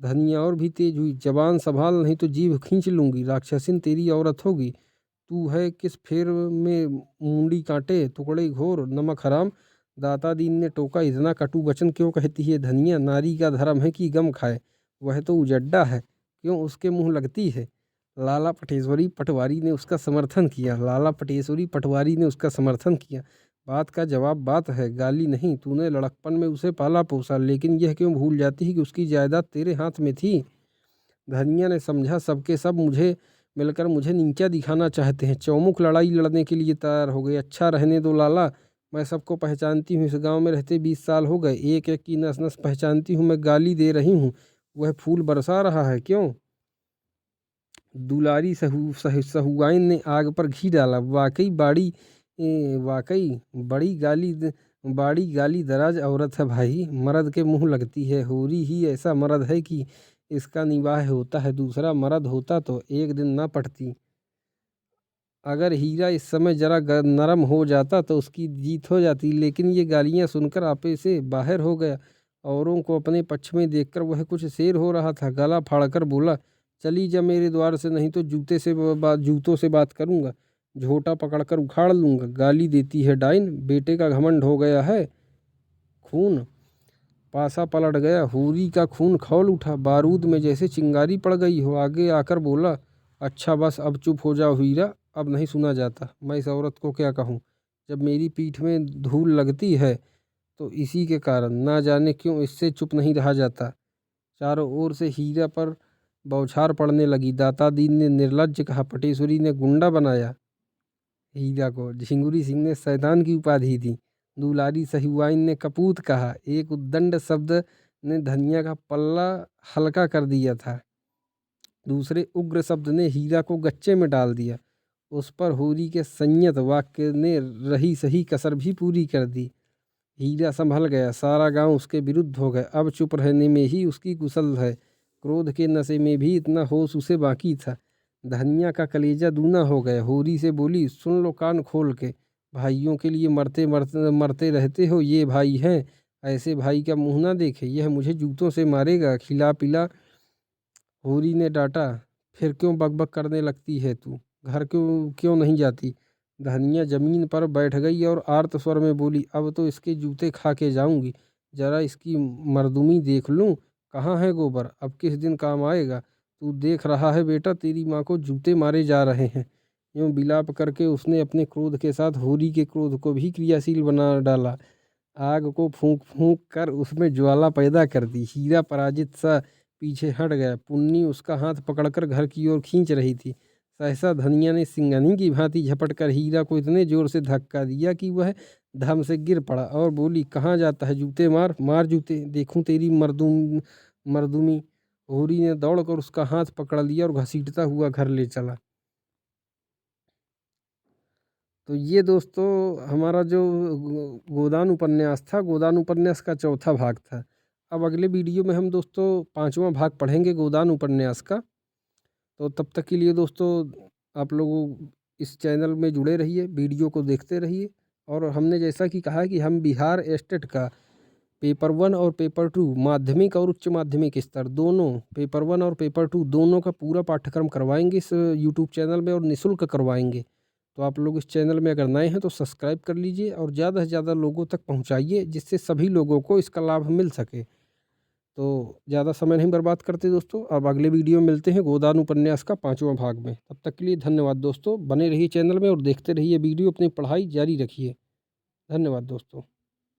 धनिया और भी तेज हुई, जबान संभाल नहीं तो जीभ खींच लूंगी। राक्षसिन तेरी औरत होगी, तू है किस फेर में मुंडी काटे, टुकड़े घोर नमक हराम। दाता दीन ने टोका, इतना कटु वचन क्यों कहती है धनिया। नारी का धर्म है कि गम खाए, वह तो उजड्डा है, क्यों उसके मुंह लगती है। लाला पटेश्वरी पटवारी ने उसका समर्थन किया। लाला पटेश्वरी पटवारी ने उसका समर्थन किया। बात का जवाब बात है, गाली नहीं। तूने लड़कपन में उसे पाला पोसा, लेकिन यह क्यों भूल जाती है कि उसकी जायदाद तेरे हाथ में थी। धनिया ने समझा, सबके सब मुझे मिलकर मुझे नीचा दिखाना चाहते हैं। चौमुख लड़ाई लड़ने के लिए तैयार हो गए। अच्छा रहने दो लाला, मैं सबको पहचानती हूँ। इस गांव में रहते 20 साल हो गए, एक एक की नस नस पहचानती हूँ। मैं गाली दे रही हूँ, वह फूल बरसा रहा है क्यों। दुलारी सहुआइन ने आग पर घी डाला। वाकई बड़ी गाली दराज औरत है भाई, मर्द के मुंह लगती है। होरी ही ऐसा मर्द है कि इसका निवाह होता है, दूसरा मर्द होता तो एक दिन ना पड़ती। अगर हीरा इस समय जरा नरम हो जाता तो उसकी जीत हो जाती, लेकिन ये गालियां सुनकर आपे से बाहर हो गया। औरों को अपने पक्ष में देखकर वह कुछ शेर हो रहा था। गला फाड़कर बोला, चली जा मेरे द्वार से, नहीं तो जूतों से बात करूंगा, झोटा पकड़कर उखाड़ लूंगा। गाली देती है डाइन, बेटे का घमंड हो गया है। खून पासा पलट गया। होरी का खून खौल उठा, बारूद में जैसे चिंगारी पड़ गई हो। आगे आकर बोला, अच्छा बस अब चुप हो जाओ हीरा, अब नहीं सुना जाता। मैं इस औरत को क्या कहूँ, जब मेरी पीठ में धूल लगती है तो इसी के कारण, ना जाने क्यों इससे चुप नहीं रहा जाता। चारों ओर से हीरा पर बौछार पड़ने लगी। दाता दीन ने निर्लज्ज कहा, पटेश्वरी ने गुंडा बनाया हीरा को। झिंगुरी सिंह ने शैतान की उपाधि दी। दुलारी सहुआइन ने कपूत कहा। एक उद्दंड शब्द ने धनिया का पल्ला हल्का कर दिया था, दूसरे उग्र शब्द ने हीरा को गच्चे में डाल दिया। उस पर होरी के संयत वाक्य ने रही सही कसर भी पूरी कर दी। हीरा संभल गया, सारा गांव उसके विरुद्ध हो गया। अब चुप रहने में ही उसकी कुशल है, क्रोध के नशे में भी इतना होश उसे बाकी था। धनिया का कलेजा दूना हो गया। होरी से बोली, सुन लो कान खोल के, भाइयों के लिए मरते मरते मरते रहते हो। ये भाई हैं, ऐसे भाई का मुंह ना देखे, यह मुझे जूतों से मारेगा। खिला पिला। होरी ने डांटा, फिर क्यों बकबक करने लगती है तू, घर क्यों क्यों नहीं जाती। धनिया जमीन पर बैठ गई और आर्त स्वर में बोली, अब तो इसके जूते खा के जाऊंगी, जरा इसकी मर्दुमी देख लूं। कहाँ है गोबर, अब किस दिन काम आएगा। तू देख रहा है बेटा, तेरी माँ को जूते मारे जा रहे हैं। यूं विलाप करके उसने अपने क्रोध के साथ होरी के क्रोध को भी क्रियाशील बना डाला। आग को फूंक फूंक कर उसमें ज्वाला पैदा कर दी। हीरा पराजित सा पीछे हट गया। पुन्नी उसका हाथ पकड़कर घर की ओर खींच रही थी। सहसा धनिया ने सिंगानी की भांति झपट कर हीरा को इतने जोर से धक्का दिया कि वह धम से गिर पड़ा और बोली, कहाँ जाता है, जूते मार, मार जूते, देखूं तेरी मर्दुमी। होरी ने दौड़कर उसका हाथ पकड़ लिया और घसीटता हुआ घर ले चला। तो ये दोस्तों हमारा जो गोदान उपन्यास था, गोदान उपन्यास का चौथा भाग था। अब अगले वीडियो में हम दोस्तों पांचवा भाग पढ़ेंगे गोदान उपन्यास का। तो तब तक के लिए दोस्तों आप लोग इस चैनल में जुड़े रहिए, वीडियो को देखते रहिए। और हमने जैसा कि कहा कि हम बिहार एस्टेट का पेपर 1 और पेपर 2 माध्यमिक और उच्च माध्यमिक स्तर दोनों, पेपर 1 और पेपर 2 दोनों का पूरा पाठ्यक्रम करवाएंगे इस यूट्यूब चैनल में और निःशुल्क करवाएंगे। तो आप लोग इस चैनल में अगर नए हैं तो सब्सक्राइब कर लीजिए और ज़्यादा से ज़्यादा लोगों तक पहुंचाइए, जिससे सभी लोगों को इसका लाभ मिल सके। तो ज़्यादा समय नहीं बर्बाद करते दोस्तों, अब अगले वीडियो में मिलते हैं गोदान उपन्यास का 5वां भाग में। तब तक के लिए धन्यवाद दोस्तों, बने रहिए चैनल में और देखते रहिए वीडियो, अपनी पढ़ाई जारी रखिए। धन्यवाद दोस्तों।